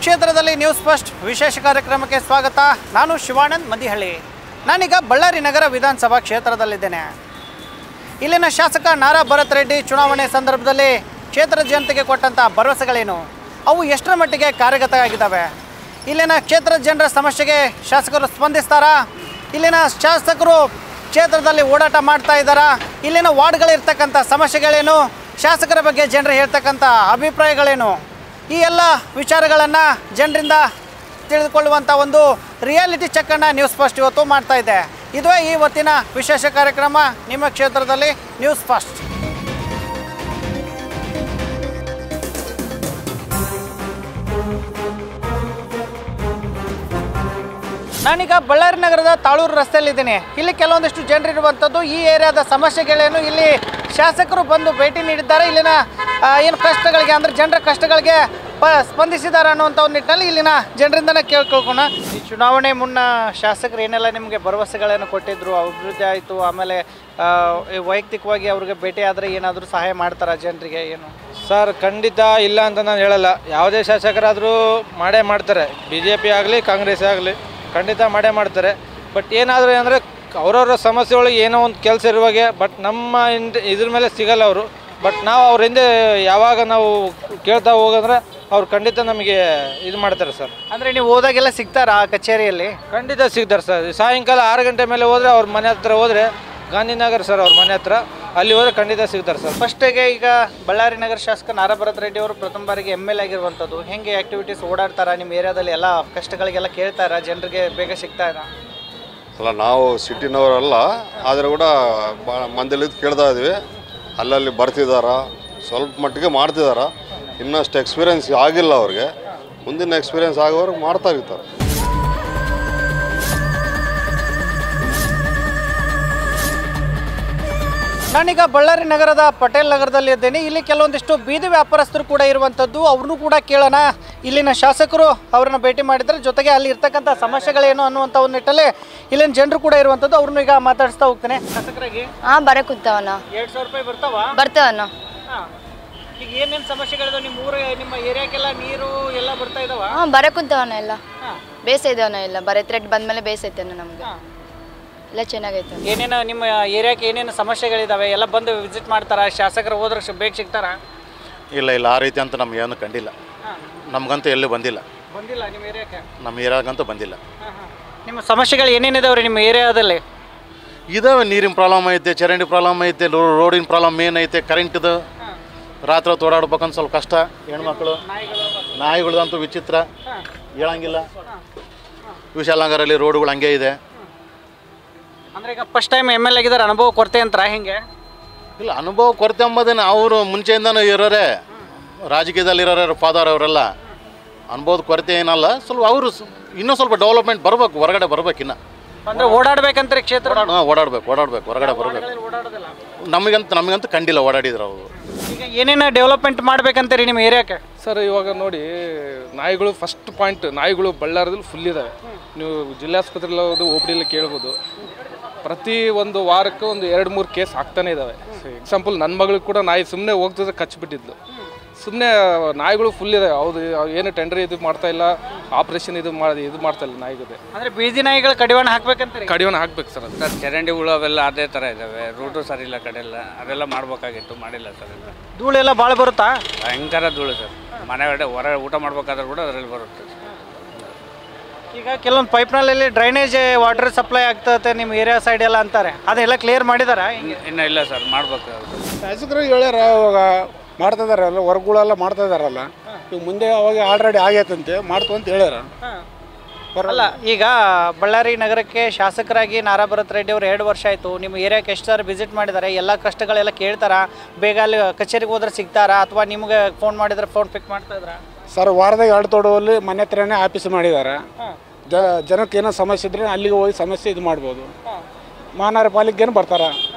ಕ್ಷೇತ್ರದಲ್ಲಿ news first ವಿಶೇಷ ಕಾರ್ಯಕ್ರಮಕ್ಕೆ ಸ್ವಾಗತ. ನಾನು ಶಿವಾನಂದ್ ಮದಿಹಳ್ಳಿ. ನಾನೀಗ ಬಳ್ಳಾರಿ ನಗರ ವಿಧಾನಸಭಾ ಕ್ಷೇತ್ರದಲ್ಲಿದ್ದೇನೆ. ಇಲ್ಲಿನ ಶಾಸಕ ನಾರಾ ಭರತ್ ರೆಡ್ಡಿ ಚುನಾವಣೆ ಸಂದರ್ಭದಲ್ಲಿ ಕ್ಷೇತ್ರದ ಜನತೆಗೆ ಕೊಟ್ಟಂಥ ಭರವಸೆಗಳೇನು, ಅವು ಎಷ್ಟರ ಮಟ್ಟಿಗೆ ಕಾರ್ಯಗತ ಆಗಿದ್ದಾವೆ, ಇಲ್ಲಿನ ಕ್ಷೇತ್ರದ ಜನರ ಸಮಸ್ಯೆಗೆ ಶಾಸಕರು ಸ್ಪಂದಿಸ್ತಾರಾ, ಇಲ್ಲಿನ ಶಾಸಕರು ಕ್ಷೇತ್ರದಲ್ಲಿ ಓಡಾಟ ಮಾಡ್ತಾ ಇದ್ದಾರಾ, ಇಲ್ಲಿನ ವಾರ್ಡ್ಗಳಿರ್ತಕ್ಕಂಥ ಸಮಸ್ಯೆಗಳೇನು, ಶಾಸಕರ ಬಗ್ಗೆ ಜನರು ಹೇಳ್ತಕ್ಕಂಥ ಅಭಿಪ್ರಾಯಗಳೇನು, ಈ ಎಲ್ಲ ವಿಚಾರಗಳನ್ನು ಜನರಿಂದ ತಿಳಿದುಕೊಳ್ಳುವಂಥ ಒಂದು ರಿಯಾಲಿಟಿ ಚೆಕ್ಕನ್ನು ನ್ಯೂಸ್ ಫಸ್ಟ್ ಇವತ್ತು ಮಾಡ್ತಾ ಇದೆ. ಇದುವೇ ಇವತ್ತಿನ ವಿಶೇಷ ಕಾರ್ಯಕ್ರಮ ನಿಮ್ಮ ಕ್ಷೇತ್ರದಲ್ಲಿ ನ್ಯೂಸ್ ಫಸ್ಟ್. ನಾನೀಗ ಬಳ್ಳಾರಿ ನಗರದ ತಾಳೂರು ರಸ್ತೆಯಲ್ಲಿದ್ದೀನಿ. ಇಲ್ಲಿ ಕೆಲವೊಂದಿಷ್ಟು ಜನರಿರುವಂಥದ್ದು, ಈ ಏರಿಯಾದ ಸಮಸ್ಯೆಗಳೇನು, ಇಲ್ಲಿ ಶಾಸಕರು ಬಂದು ಭೇಟಿ ನೀಡಿದ್ದಾರೆ, ಇಲ್ಲಿನ ಏನು ಕಷ್ಟಗಳಿಗೆ ಅಂದರೆ ಜನರ ಕಷ್ಟಗಳಿಗೆ ಸ್ಪಂದಿಸಿದ್ದಾರೆ ಅನ್ನುವಂಥ ಒಂದು ನಿಟ್ಟಿನಲ್ಲಿ ಇಲ್ಲಿನ ಜನರಿಂದನೇ ಕೇಳ್ಕೊಳ್ಕೋಣ. ಈ ಚುನಾವಣೆ ಮುನ್ನ ಶಾಸಕರು ಏನೆಲ್ಲ ನಿಮಗೆ ಭರವಸೆಗಳನ್ನು ಕೊಟ್ಟಿದ್ರು, ಅಭಿವೃದ್ಧಿ ಆಯಿತು, ಆಮೇಲೆ ವೈಯಕ್ತಿಕವಾಗಿ ಅವ್ರಿಗೆ ಭೇಟಿ ಆದರೆ ಏನಾದರೂ ಸಹಾಯ ಮಾಡ್ತಾರಾ ಜನರಿಗೆ ಏನು? ಸರ್ ಖಂಡಿತ ಇಲ್ಲ ಅಂತ ನಾನು ಹೇಳಲ್ಲ. ಯಾವುದೇ ಶಾಸಕರಾದರೂ ಮಾಡೇ ಮಾಡ್ತಾರೆ, ಬಿ ಜೆ ಪಿ ಆಗಲಿ ಕಾಂಗ್ರೆಸ್ ಆಗಲಿ ಖಂಡಿತ ಮಾಡೇ ಮಾಡ್ತಾರೆ. ಬಟ್ ಏನಾದರೂ ಅಂದರೆ ಅವ್ರವ್ರ ಸಮಸ್ಯೆಗಳಿಗೆ ಏನೋ ಒಂದು ಕೆಲಸ ಇರುವಾಗೆ, ಬಟ್ ನಮ್ಮ ಇದ್ರ ಮೇಲೆ ಸಿಗಲ್ಲ ಅವರು. ಬಟ್ ನಾವು ಅವ್ರ ಹಿಂದೆ ಯಾವಾಗ ನಾವು ಕೇಳ್ತಾ ಹೋಗಂದ್ರೆ ಅವ್ರು ಖಂಡಿತ ನಮಗೆ ಇದು ಮಾಡ್ತಾರೆ ಸರ್. ಅಂದರೆ ನೀವು ಹೋದಾಗೆಲ್ಲ ಸಿಗ್ತಾರಾ ಆ ಕಚೇರಿಯಲ್ಲಿ? ಖಂಡಿತ ಸಿಗ್ತಾರೆ ಸರ್. ಸಾಯಂಕಾಲ 6 ಗಂಟೆ ಮೇಲೆ ಹೋದರೆ ಅವ್ರ ಮನೆ ಹತ್ರ ಹೋದರೆ, ಗಾಂಧಿನಗರ್ ಸರ್ ಅವ್ರ ಮನೆ ಹತ್ರ, ಅಲ್ಲಿ ಹೋದರೆ ಖಂಡಿತ ಸಿಗ್ತಾರೆ ಸರ್. ಫಸ್ಟಿಗೆ ಈಗ ಬಳ್ಳಾರಿ ನಗರ ಶಾಸಕ ನಾರಾ ಭರತ್ ರೆಡ್ಡಿ ಅವರು ಪ್ರಥಮ ಬಾರಿಗೆ ML ಆಗಿರುವಂಥದ್ದು, ಹೆಂಗೆ ಆ್ಯಕ್ಟಿವಿಟೀಸ್ ಓಡಾಡ್ತಾರಾ ನಿಮ್ಮ ಏರಿಯಾದಲ್ಲಿ, ಎಲ್ಲ ಕಷ್ಟಗಳಿಗೆಲ್ಲ ಕೇಳ್ತಾರಾ, ಜನರಿಗೆ ಬೇಗ ಸಿಗ್ತಾರಾ? ಅಲ್ಲ, ನಾವು ಸಿಟಿನವರಲ್ಲ, ಆದರೆ ಕೂಡ ಮಂದಿಲಿದ್ದು ಕೇಳ್ತಾ ಇದ್ವಿ. ಅಲ್ಲಲ್ಲಿ ಬರ್ತಿದ್ದಾರ, ಸ್ವಲ್ಪ ಮಟ್ಟಿಗೆ ಮಾಡ್ತಿದ್ದಾರ. ಇನ್ನಷ್ಟು ಎಕ್ಸ್ಪೀರಿಯೆನ್ಸ್ ಆಗಿಲ್ಲ ಅವ್ರಿಗೆ, ಮುಂದಿನ ಎಕ್ಸ್ಪೀರಿಯೆನ್ಸ್ ಆಗೋವ್ರಿಗೆ ಮಾಡ್ತಾ ಇರ್ತಾರೆ. ನಾನೀಗ ಬಳ್ಳಾರಿ ನಗರದ ಪಟೇಲ್ ನಗರದಲ್ಲಿ ಇದ್ದೇನೆ. ಇಲ್ಲಿ ಕೆಲವೊಂದಿಷ್ಟು ಬೀದಿ ವ್ಯಾಪಾರಸ್ಥರು ಕೂಡ ಇರುವಂಥದ್ದು, ಅವ್ರನ್ನೂ ಕೂಡ ಕೇಳೋಣ. ಇಲ್ಲಿನ ಶಾಸಕರು ಅವರನ್ನು ಭೇಟಿ ಮಾಡಿದರೆ, ಜೊತೆಗೆ ಅಲ್ಲಿ ಇರ್ತಕ್ಕಂಥ ಸಮಸ್ಯೆಗಳೇನು ಅನ್ನುವಂಥ ಒಂದು ನಿಟ್ಟಲ್ಲಿ ಇಲ್ಲಿನ ಜನರು ಕೂಡ ಇರುವಂಥದ್ದು, ಅವ್ರನ್ನೂ ಈಗ ಮಾತಾಡಿಸ್ತಾ ಹೋಗ್ತೇನೆ. ಶಾಸಕರಾಗಿ ಬರ ಕೂತಾವಣ್ಣ. 2,000 ರೂಪಾಯಿ ಬರ್ತಾವಣ್ಣ. ಈಗ ಏನೇನು ಸಮಸ್ಯೆಗಳಿದಾವೆ ನಿಮ್ಮ ಊರು, ನಿಮ್ಮ ಏರಿಯಾಕ್ಕೆಲ್ಲ ನೀರು ಎಲ್ಲ ಬರ್ತಾ ಇದಾವ? ಬರ ಕುಂತಾವಣ್ಣ, ಎಲ್ಲ ಬೇಸೈದವಣ್ಣ, ಎಲ್ಲ ಬರೀ ಥ್ರೆಡ್ ಬಂದ್ಮೇಲೆ ಬೇಸೈತೆ ನಮ್ಗೆ, ಎಲ್ಲ ಚೆನ್ನಾಗೈತೆ. ಏನೇನು ನಿಮ್ಮ ಏರಿಯಾಕ್ಕೆ ಏನೇನು ಸಮಸ್ಯೆಗಳಿದಾವೆ ಎಲ್ಲ ಬಂದು ವಿಸಿಟ್ ಮಾಡ್ತಾರಾ? ಶಾಸಕರು ಹೋದ್ರೆ ಬೇಗ ಸಿಗ್ತಾರಾ? ಇಲ್ಲ ಇಲ್ಲ, ಆ ರೀತಿ ಅಂತ ನಮಗೇನು ಕಂಡಿಲ್ಲ. ನಮಗಂತೂ ಎಲ್ಲೂ ಬಂದಿಲ್ಲ. ನಿಮ್ಮ ಏರಿಯಾಕ್ಕೆ? ನಮ್ಮ ಏರಿಯಾಗಂತೂ ಬಂದಿಲ್ಲ. ನಿಮ್ಮ ಸಮಸ್ಯೆಗಳು ಏನೇನಿದಾವೆ ರೀ ನಿಮ್ಮ ಏರಿಯಾದಲ್ಲಿ? ಇದಾವೆ, ನೀರಿನ ಪ್ರಾಬ್ಲಮ್ ಐತೆ, ಚರಂಡಿ ಪ್ರಾಬ್ಲಮ್ ಐತೆ, ರೋಡಿನ ಪ್ರಾಬ್ಲಮ್ ಮೇನ್ ಐತೆ, ಕರೆಂಟ್ದು ರಾತ್ರಿ ಹೊತ್ತು ಓಡಾಡ್ಬೇಕಂತ ಸ್ವಲ್ಪ ಕಷ್ಟ. ಹೆಣ್ಮಕ್ಳು ನಾಯಿಗಳದಂತೂ ವಿಚಿತ್ರ, ಹೇಳಂಗಿಲ್ಲ. ವಿಶಾಲನಗರಲ್ಲಿ ರೋಡ್ಗಳು ಹಂಗೆ ಇದೆ. ಅಂದರೆ ಈಗ ಫಸ್ಟ್ ಟೈಮ್ ML ಆಗಿದ್ದಾರೆ, ಅನುಭವ ಕೊರತೆ ಅಂತಾರ ಹೆಂಗೆ? ಇಲ್ಲ, ಅನುಭವ ಕೊರತೆ ಎಂಬುದೇನು, ಅವರು ಮುಂಚೆಯಿಂದನೂ ಇರೋರೆ, ರಾಜಕೀಯದಲ್ಲಿರೋರು ಫಾದರ್ ಅವರೆಲ್ಲ. ಅನುಭವದ ಕೊರತೆ ಏನಲ್ಲ, ಸ್ವಲ್ಪ ಅವರು ಇನ್ನೂ ಸ್ವಲ್ಪ ಡೆವಲಪ್ಮೆಂಟ್ ಬರಬೇಕು, ಹೊರಗಡೆ ಬರ್ಬೇಕು. ಇನ್ನು ಅಂದರೆ ಓಡಾಡ್ಬೇಕಂತಾರೆ ಕ್ಷೇತ್ರ? ಓಡಾಡ್ಬೇಕು ಹೊರಗಡೆ ಬರಬೇಕು. ನಮಗಂತೂ ಕಂಡಿಲ್ಲ ಓಡಾಡಿದ್ರು ಅವರು. ಈಗ ಏನೇನು ಡೆವಲಪ್ಮೆಂಟ್ ಮಾಡ್ಬೇಕಂತೀರಿ ನಿಮ್ಮ ಏರಿಯಾಕ್ಕೆ? ಸರ್ ಇವಾಗ ನೋಡಿ, ನಾಯಿಗಳು ಫಸ್ಟ್ ಪಾಯಿಂಟ್, ನಾಯಿಗಳು ಬಳ್ಳಾರದಲ್ಲಿ ಫುಲ್ ಇದ್ದಾವೆ. ನೀವು ಜಿಲ್ಲಾಸ್ಪತ್ರೆಯಲ್ಲಿ ಹೋಗೋದು, OPD ಕೇಳ್ಬೋದು. ಪ್ರತಿ ಒಂದು ವಾರಕ್ಕೆ ಒಂದು 2-3 ಕೇಸ್ ಆಗ್ತಾನೆ ಇದ್ದಾವೆ. ಎಕ್ಸಾಂಪಲ್, ನನ್ನ ಮಗಳಿಗೆ ಕೂಡ ನಾಯಿ ಸುಮ್ಮನೆ ಹೋಗ್ತಿದ್ರೆ ಕಚ್ಚಿಬಿಟ್ಟಿದ್ಲು. ಸುಮ್ಮನೆ ನಾಯಿಗಳು ಫುಲ್ ಇದೆ. ಹೌದು, ಏನು ಟೆಂಡರ್ ಇದು ಮಾಡ್ತಾ ಇಲ್ಲ, ಆಪ್ರೇಷನ್ ಇದು ಮಾಡ್ತಾ ಇಲ್ಲ ನಾಯಿಗಿದೆ. ಅಂದರೆ ಬೀದಿ ನಾಯಿಗಳು ಕಡಿವಾಣ ಹಾಕ್ಬೇಕಂತ? ಕಡಿವಾಣ ಹಾಕ್ಬೇಕು ಸರ್. ಸರ್ ಚರಂಡಿಗಳು ಅವೆಲ್ಲ ಅದೇ ಥರ ಇದ್ದಾವೆ, ರೂಟು ಸರಿ ಇಲ್ಲ ಕಡೆ ಎಲ್ಲ, ಅದೆಲ್ಲ ಮಾಡಬೇಕಾಗಿತ್ತು, ಮಾಡಿಲ್ಲ ಸರ್. ಎಲ್ಲ ಧೂಳೆಲ್ಲ ಭಾಳ ಬರುತ್ತಾ? ಭಯಂಕರ ಧೂಳು ಸರ್. ಮನೆ ಹೊರಗೆ ಊಟ ಮಾಡ್ಬೇಕಾದ್ರೂ ಕೂಡ ಅದರಲ್ಲಿ ಬರುತ್ತೆ. ಈಗ ಕೆಲವೊಂದು ಪೈಪ್ನಲ್ಲಿ ಡ್ರೈನೇಜ್ ವಾಟರ್ ಸಪ್ಲೈ ಆಗ್ತದೆ ನಿಮ್ಮ ಏರಿಯಾ ಸೈಡ್ ಎಲ್ಲ ಅಂತಾರೆ, ಅದೆಲ್ಲ ಕ್ಲಿಯರ್ ಮಾಡಿದಾರಾ? ಇನ್ನೂ ಇಲ್ಲ ಸರ್, ಮಾಡ್ಬೇಕು. ಶಾಸಕರು ಹೇಳ್ಯಾರ, ಅವಾಗ ಮಾಡ್ತಾ ಇದಾರಲ್ಲ, ವರ್ಕ್ಗಳೆಲ್ಲ ಮಾಡ್ತಾ ಇದಾರಲ್ಲ. ಈಗ ಮುಂದೆ ಅವಾಗ ಆಲ್ರೆಡಿ ಆಗೈತಂತೆ, ಮಾಡ್ತು ಅಂತ ಹೇಳ್ಯಾರ. ಅಲ್ಲ, ಈಗ ಬಳ್ಳಾರಿ ನಗರಕ್ಕೆ ಶಾಸಕರಾಗಿ ನಾರಾ ಭರತ್ ರೆಡ್ಡಿ ಅವರು 2 ವರ್ಷ ಆಯಿತು. ನಿಮ್ಮ ಏರಿಯಾಕ್ಕೆ ಎಷ್ಟು ಸಾರಿ ವಿಸಿಟ್ ಮಾಡಿದ್ದಾರೆ, ಎಲ್ಲ ಕಷ್ಟಗಳೆಲ್ಲ ಕೇಳ್ತಾರಾ? ಬೇಗ ಅಲ್ಲಿ ಕಚೇರಿಗೆ ಹೋದ್ರೆ ಸಿಗ್ತಾರಾ, ಅಥವಾ ನಿಮ್ಗೆ ಫೋನ್ ಮಾಡಿದ್ರೆ ಫೋನ್ ಪಿಕ್ ಮಾಡ್ತಾ ಇದ್ರಾ? ಸರ್, ವಾರದಾಗ 2 ತೋಟದಲ್ಲಿ ಮನೆ ಹತ್ರನೇ ಆಫೀಸ್ ಮಾಡಿದ್ದಾರೆ. ಜನಕ್ಕೆ ಏನೋ ಸಮಸ್ಯೆ ಇದ್ರೆ ಅಲ್ಲಿಗೆ ಹೋಗಿ ಸಮಸ್ಯೆ ಇದು ಮಾಡ್ಬೋದು. ಮಹಾನಗರ ಪಾಲಿಕೆಗೇನು ಬರ್ತಾರೆ,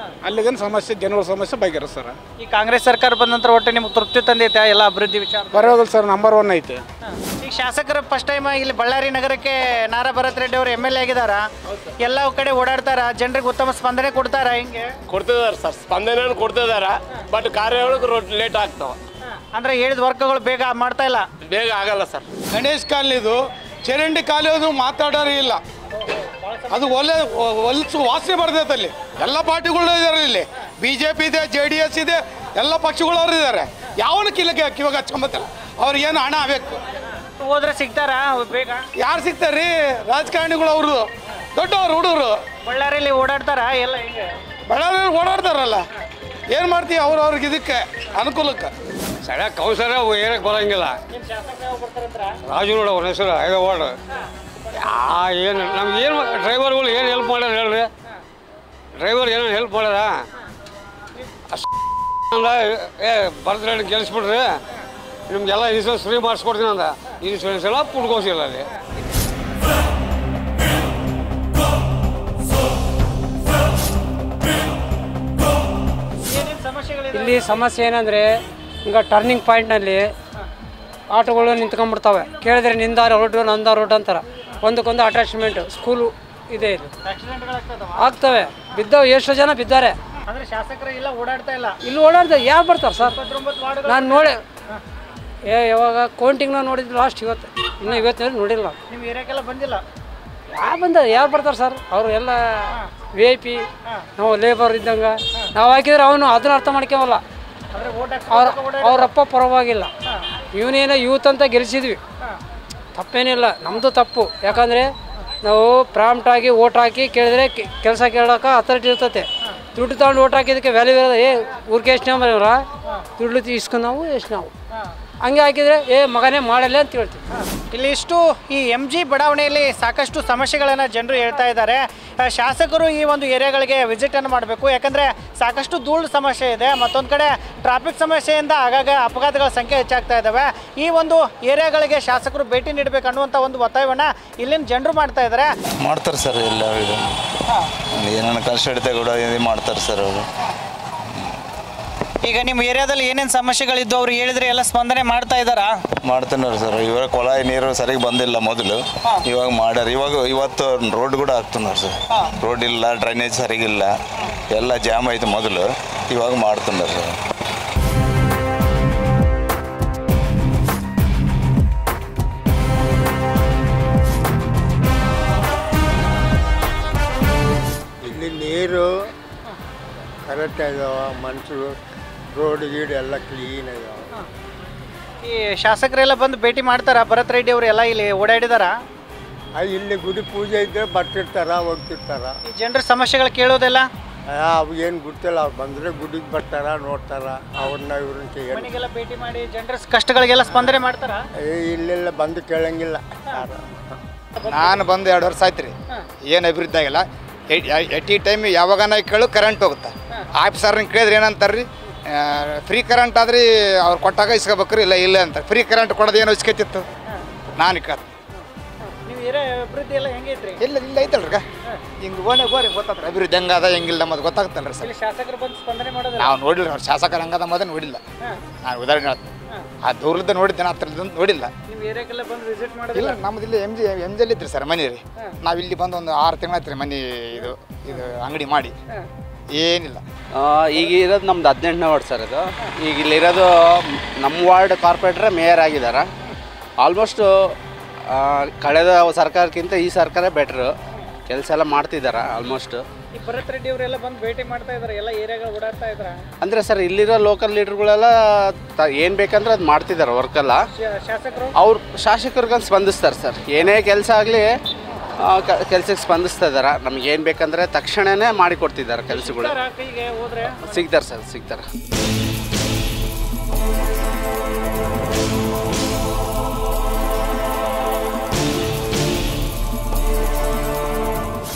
ಅಲ್ಲಿಗೇನು ಸಮಸ್ಯೆ, ಜನಗಳ ಸಮಸ್ಯೆ ಬಗೆಹರಿಸ್ತಾರೆ. ಈ ಕಾಂಗ್ರೆಸ್ ಸರ್ಕಾರ ಬಂದ ನಂತರ ಒಟ್ಟು ನಿಮ್ಗೆ ತೃಪ್ತಿ ತಂದೈತೆ ಎಲ್ಲ ಅಭಿವೃದ್ಧಿ ವಿಚಾರ? ಪರವಾಗಿಲ್ಲ ಸರ್, ನಂಬರ್ 1 ಐತೆ. ಈಗ ಶಾಸಕರು ಫಸ್ಟ್ ಟೈಮ್ ಇಲ್ಲಿ ಬಳ್ಳಾರಿ ನಗರಕ್ಕೆ ನಾರಾ ಭರತ್ ರೆಡ್ಡಿ ಅವರು ML ಆಗಿದಾರ, ಎಲ್ಲ ಕಡೆ ಓಡಾಡ್ತಾರ, ಜನರಿಗೆ ಉತ್ತಮ ಸ್ಪಂದನೆ ಕೊಡ್ತಾರ, ಹಿಂಗೆ ಕೊಡ್ತಿದಾರೆ ಸರ್. ಸ್ಪಂದನೆ ಕೊಡ್ತಿದಾರ, ಬಟ್ ಕಾರ್ಯಗಳು ಲೇಟ್ ಆಗ್ತಾವ. ಅಂದ್ರೆ ಹೇಳಿದ ವರ್ಕ್ಗಳು ಬೇಗ ಮಾಡ್ತಾ ಇಲ್ಲ, ಬೇಗ ಆಗಲ್ಲ ಸರ್. ಗಣೇಶ್ ಕಾಲನಿದು ಚರಂಡಿ ಕಾಲೋದು ಮಾತಾಡೋರು ಇಲ್ಲ. ಅದು ಹೊಲಸು ವಾಸನೆ ಬರ್ತೈತೆ ಅಲ್ಲಿ. ಎಲ್ಲ ಪಾರ್ಟಿಗಳು ಇದ್ದಾರೆ ಇಲ್ಲಿ. BJP ಇದೆ, JDS ಇದೆ, ಎಲ್ಲ ಪಕ್ಷಗಳವರು ಇದ್ದಾರೆ. ಯಾವನು ಕಿಲಕ್ಕೆ ಇವಾಗ ಹಚ್ಕೊಂಬತ್ತಲ್ಲ, ಅವ್ರಿಗೇನು ಹಣ ಬೇಕು. ಹೋದ್ರೆ ಸಿಗ್ತಾರಾ ಬೇಗ? ಯಾರು ಸಿಗ್ತಾರ್ರಿ? ರಾಜಕಾರಣಿಗಳು ಅವರು ದೊಡ್ಡವರು ಹುಡುಗರು ಬಳ್ಳಾರಿಯಲ್ಲಿ ಓಡಾಡ್ತಾರ ಎಲ್ಲ ಹಿಂಗೆ? ಬಳ್ಳಾರಿಯಲ್ಲಿ ಓಡಾಡ್ತಾರಲ್ಲ, ಏನು ಮಾಡ್ತೀವಿ ಅವ್ರವ್ರಿಗೆ ಇದಕ್ಕೆ ಅನುಕೂಲಕ್ಕೆ. ಸರಿಯಾಗಿ ಕೌನ್ಸರ ಏನಕ್ಕೆ ಬರೋಂಗಿಲ್ಲ. ರಾಜುಗೌಡ ಅವ್ರ ಹೆಸರು ಹೈದರಾಬಾದ್. ಏನು ನಮ್ಗೇನು ಡ್ರೈವರ್ಗಳು ಏನು ಹೆಲ್ಪ್ ಮಾಡ್ಯಾರ ಹೇಳ್ರಿ? ಡ್ರೈವರ್ ಏನೋ ಹೆಲ್ಪ್ ಮಾಡ್ಯಾರ? ಬರ್ತ್ಡೇ ಗೆಲ್ಸ್ಬಿಡ್ರಿ, ನಿಮ್ಗೆಲ್ಲ ಇನ್ಶೂರೆನ್ಸ್ ಫ್ರೀ ಮಾಡಿಸ್ಕೊಡ್ತೀನಿ ಅಂದ. ಇನ್ಶೂರೆನ್ಸ್ ಎಲ್ಲ ಪುಡ್ಕೋಸಿಲ್ಲ ಅಲ್ಲಿ. ಇಲ್ಲಿ ಸಮಸ್ಯೆ ಏನಂದರೆ, ಈಗ ಟರ್ನಿಂಗ್ ಪಾಯಿಂಟ್ನಲ್ಲಿ ಆಟೋಗಳು ನಿಂತ್ಕೊಂಡ್ಬಿಡ್ತವೆ. ಕೇಳಿದ್ರೆ ನಿಂದ ರೋಡ್ ನಂದ ರೋಡ್ ಅಂತಾರೆ. ಒಂದಕ್ಕೊಂದು ಅಟ್ಯಾಚ್ಮೆಂಟು ಸ್ಕೂಲು ಇದೆ. ಇದು ಆಗ್ತವೆ, ಬಿದ್ದವು. ಎಷ್ಟು ಜನ ಬಿದ್ದಾರೆ. ಶಾಸಕರು ಇಲ್ಲ ಓಡಾಡ್ತಾ ಇಲ್ಲ. ಇಲ್ಲಿ ಓಡಾಡ್ತಾರೆ. ಯಾರು ಬರ್ತಾರೆ ಸರ್? ನಾನು ನೋಡಿ ಯಾವಾಗ ಕೌಂಟಿಂಗ್ನ ನೋಡಿದ್ದು ಲಾಸ್ಟ್ ಇವತ್ತು. ಇನ್ನೂ ಇವತ್ತು ನೋಡಿಲ್ಲ. ನಿಮ್ಮ ಏರಿಯಾಕ್ಕೆಲ್ಲ ಬಂದಿಲ್ಲ? ಯಾರು ಬರ್ತಾರೆ ಸರ್? ಅವರು ಎಲ್ಲ VIP, ನಾವು ಲೇಬರ್ ಇದ್ದಂಗೆ. ನಾವು ಹಾಕಿದ್ರೆ ಅವನು ಅದನ್ನ ಅರ್ಥ ಮಾಡ್ಕೊವಲ್ಲ. ಅವರಪ್ಪ ಪರವಾಗಿಲ್ಲ. ಇವನೇನೋ ಯೂತ್ ಅಂತ ಗೆಲ್ಸಿದ್ವಿ, ತಪ್ಪೇನಿಲ್ಲ, ನಮ್ಮದು ತಪ್ಪು. ಯಾಕಂದರೆ ನಾವು ಪ್ರಾಂಪ್ಟಾಗಿ ಓಟ್ ಹಾಕಿ ಕೇಳಿದ್ರೆ ಕೆಲಸ ಕೇಳೋಕೆ ಅಥಾರಿಟಿ ಇರ್ತೈತೆ. ದುಡ್ಡು ತಗೊಂಡು ಓಟ್ ಹಾಕಿದ್ದಕ್ಕೆ ವ್ಯಾಲ್ಯೂ ಇರೋದು. ಊರಿಗೆ ಎಷ್ಟು ನಾವು ಬರೋರ ದುಡ್ಡು ಇಸ್ಕೊಂಡು ನಾವು ಎಷ್ಟು ನಾವು ಹಂಗೆ ಹಾಕಿದರೆ ಮಗನೇ ಮಾಡಲ್ಲ ಅಂತ ಹೇಳ್ತೀವಿ. ಇಲ್ಲಿ ಇಷ್ಟು ಈ MG ಬಡಾವಣೆಯಲ್ಲಿ ಸಾಕಷ್ಟು ಸಮಸ್ಯೆಗಳನ್ನು ಜನರು ಹೇಳ್ತಾ ಇದ್ದಾರೆ. ಶಾಸಕರು ಈ ಒಂದು ಏರಿಯಾಗಳಿಗೆ ವಿಸಿಟನ್ನು ಮಾಡಬೇಕು. ಯಾಕಂದರೆ ಸಾಕಷ್ಟು ಧೂಳು ಸಮಸ್ಯೆ ಇದೆ. ಮತ್ತೊಂದು ಕಡೆ ಟ್ರಾಫಿಕ್ ಸಮಸ್ಯೆಯಿಂದ ಆಗಾಗ ಅಪಘಾತಗಳ ಸಂಖ್ಯೆ ಹೆಚ್ಚಾಗ್ತಾ ಇದ್ದಾವೆ. ಈ ಒಂದು ಏರಿಯಾಗಳಿಗೆ ಶಾಸಕರು ಭೇಟಿ ನೀಡಬೇಕು ಅನ್ನುವಂಥ ಒಂದು ಒತ್ತಾಯವನ್ನು ಇಲ್ಲಿನ ಜನರು ಮಾಡ್ತಾ ಇದ್ದಾರೆ. ಮಾಡ್ತಾರೆ ಸರ್, ಎಲ್ಲ ಇದು ಏನೇನು ಕಷ್ಟ ಹಿಡಿತ ಕೂಡ ಮಾಡ್ತಾರೆ ಸರ್ ಅವರು. ಈಗ ನಿಮ್ಮ ಏರಿಯಾದಲ್ಲಿ ಏನೇನು ಸಮಸ್ಯೆಗಳಿದ್ದು ಅವ್ರು ಹೇಳಿದ್ರೆ ಎಲ್ಲ ಸ್ಪಂದನೆ ಮಾಡ್ತಾ ಇದ್ದಾರಾ? ಮಾಡ್ತಾನೆ ಸರ್. ಇವಾಗ ಕೊಳಾಯಿ ನೀರು ಸರಿಗೆ ಬಂದಿಲ್ಲ ಮೊದಲು, ಇವಾಗ ಮಾಡ್ಯಾರ. ಇವತ್ತು ರೋಡ್ ಕೂಡ ಹಾಕ್ತಾನೆ ಸರ್. ರೋಡ್ ಇಲ್ಲ, ಡ್ರೈನೇಜ್ ಸರಿಗಿಲ್ಲ, ಎಲ್ಲ ಜಾಮ್ ಆಯ್ತು ಮೊದಲು, ಇವಾಗ ಮಾಡ್ತಾನೆ ಸರ್. ಇಲ್ಲಿ ನೀರು ಕರೆಕ್ಟ್ ಇದಾವ, ಮನುಷ್ಯರು ರೋಡ್ ಗೀಡ್ ಎಲ್ಲ ಕ್ಲೀನ್ ಇದಾವೆ. ಈ ಶಾಸಕರೆಲ್ಲ ಬಂದು ಭೇಟಿ ಮಾಡ್ತಾರಾ? ಭರತ್ ರೆಡ್ಡಿ ಅವರು ಎಲ್ಲ ಇಲ್ಲಿ ಓಡಾಡಿದಾರ? ಇಲ್ಲಿ ಗುಡಿ ಪೂಜೆ ಇದ್ದರೆ ಬರ್ತಿರ್ತಾರ, ಹೋಗ್ತಿರ್ತಾರ. ಈ ಜನರ ಸಮಸ್ಯೆಗಳು ಕೇಳೋದೆಲ್ಲ ಅವು ಏನು ಗೊತ್ತಿಲ್ಲ. ಅವ್ರು ಬಂದರೆ ಗುಡಿಗೆ ಬರ್ತಾರ, ನೋಡ್ತಾರ, ಅವ್ರನ್ನ ಇವ್ರನ್ನ ಮನೆಗೆಲ್ಲ ಭೇಟಿ ಮಾಡಿ ಜನರ ಕಷ್ಟಗಳಿಗೆಲ್ಲ ಸ್ಪಂದನೆ ಮಾಡ್ತಾರ? ಇಲ್ಲೆಲ್ಲ ಬಂದು ಕೇಳಂಗಿಲ್ಲ ಯಾರು. ನಾನು ಬಂದು 2 ವರ್ಷ ಆಯ್ತು ರೀ, ಏನು ಅಭಿವೃದ್ಧಿ ಆಗಿಲ್ಲ. ಎಟ್ ಈ ಟೈಮ್ ಯಾವಾಗನ ಕೇಳು ಕರೆಂಟ್ ಹೋಗುತ್ತೆ. ಆಫೀಸರ್ನ ಕೇಳಿದ್ರೆ ಏನಂತಾರೆ ರೀ, ಫ್ರೀ ಕರೆಂಟ್ ಆದ್ರೆ ಅವ್ರು ಕೊಟ್ಟಾಗ ಇಸ್ಕೋಬೇಕ್ರಿ, ಇಲ್ಲ ಅಂತ. ಫ್ರೀ ಕರೆಂಟ್ ಕೊಡೋದು ಏನೋ ಇಸ್ಕೊತಿತ್ತು ನಾನು ಕೇಳ. ಅಭಿವೃದ್ಧಿ ಎಲ್ಲ ಹೆಂಗೈತ್ರಿ? ಇಲ್ಲ ಐತಲ್ರಿ, ಹಿಂಗೆ ಗೋರಿ ಗೊತ್ತಾಗ್ತದೆ ಅಭಿವೃದ್ಧಿ ಹೆಂಗದ ಹೆಂಗಿಲ್ಲ ನಮ್ಮದು ಗೊತ್ತಾಗ್ತಲ್ರಿ ಸರ್. ಶಾಸಕರು ಬಂದು ಸ್ಪಂದನೆ ಮಾಡೋದು ನಾವು ನೋಡಿಲ್ಲ. ಅವ್ರು ಶಾಸಕರು ಹಂಗದ ಮೊದಲು ನೋಡಿಲ್ಲ. ನಾನು ಉದಾಹರಣೆ ಹೇಳ್ತೀನಿ, ಆ ದೂರದಿಂದ ನೋಡಿದ್ದೇನೆ, ಹತ್ರದಿಂದ ನೋಡಿಲ್ಲ. ನಿಮ್ಮ ಏರಿಯಾಕ್ಕೆಲ್ಲ ಬಂದು ವಿಸಿಟ್ ಮಾಡೋದಿಲ್ಲ? ಇಲ್ಲ, ನಮ್ದು ಇಲ್ಲಿ MG ಇದ್ರಿ ಸರ್ ಮನೆ ರೀ. ನಾವು ಇಲ್ಲಿ ಬಂದು ಒಂದು 6 ತಿಂಗಳು ಆಯ್ತು ರೀ ಮನೆ ಇದು ಅಂಗಡಿ ಮಾಡಿ. ಏನಿಲ್ಲ. ಈಗ ಇರೋದು ನಮ್ದು 18ನೇ ವಾರ್ಡ್ ಸರ್. ಇದು ಈಗ ಇಲ್ಲಿರೋದು ನಮ್ಮ ವಾರ್ಡ್ ಕಾರ್ಪೊರೇಟ್ರೇ ಮೇಯರ್ ಆಗಿದ್ದಾರೆ. ಆಲ್ಮೋಸ್ಟು ಕಳೆದ ಸರ್ಕಾರಕ್ಕಿಂತ ಈ ಸರ್ಕಾರ ಬೆಟ್ರು, ಕೆಲಸ ಎಲ್ಲ ಮಾಡ್ತಿದ್ದಾರೆ ಆಲ್ಮೋಸ್ಟ್. ಈ ಭರತ್ ರೆಡ್ಡಿ ಅವರೆಲ್ಲ ಬಂದು ಭೇಟಿ ಮಾಡ್ತಾ ಇದ್ದಾರೆ, ಎಲ್ಲ ಏರಿಯಾಗಳು ಓಡಾಡ್ತಾ ಇದ್ದಾರೆ. ಅಂದರೆ ಸರ್ ಇಲ್ಲಿರೋ ಲೋಕಲ್ ಲೀಡರ್ಗಳೆಲ್ಲ ಏನು ಬೇಕಂದ್ರೆ ಅದು ಮಾಡ್ತಿದ್ದಾರೆ ವರ್ಕೆಲ್ಲ. ಶಾಸಕರು ಅವ್ರು ಶಾಸಕರಿಗೆ ಸ್ಪಂದಿಸ್ತಾರೆ ಸರ್. ಏನೇ ಕೆಲಸ ಆಗಲಿ ಕೆಲಸಕ್ಕೆ ಸ್ಪಂದಿಸ್ತಾ ಇದ್ದಾರೆ. ನಮಗೇನು ಬೇಕಂದರೆ ತಕ್ಷಣವೇ ಮಾಡಿಕೊಡ್ತಿದ್ದಾರೆ ಕೆಲಸಗಳು. ಸಿಗ್ತಾರೆ ಸರ್, ಸಿಗ್ತಾರೆ.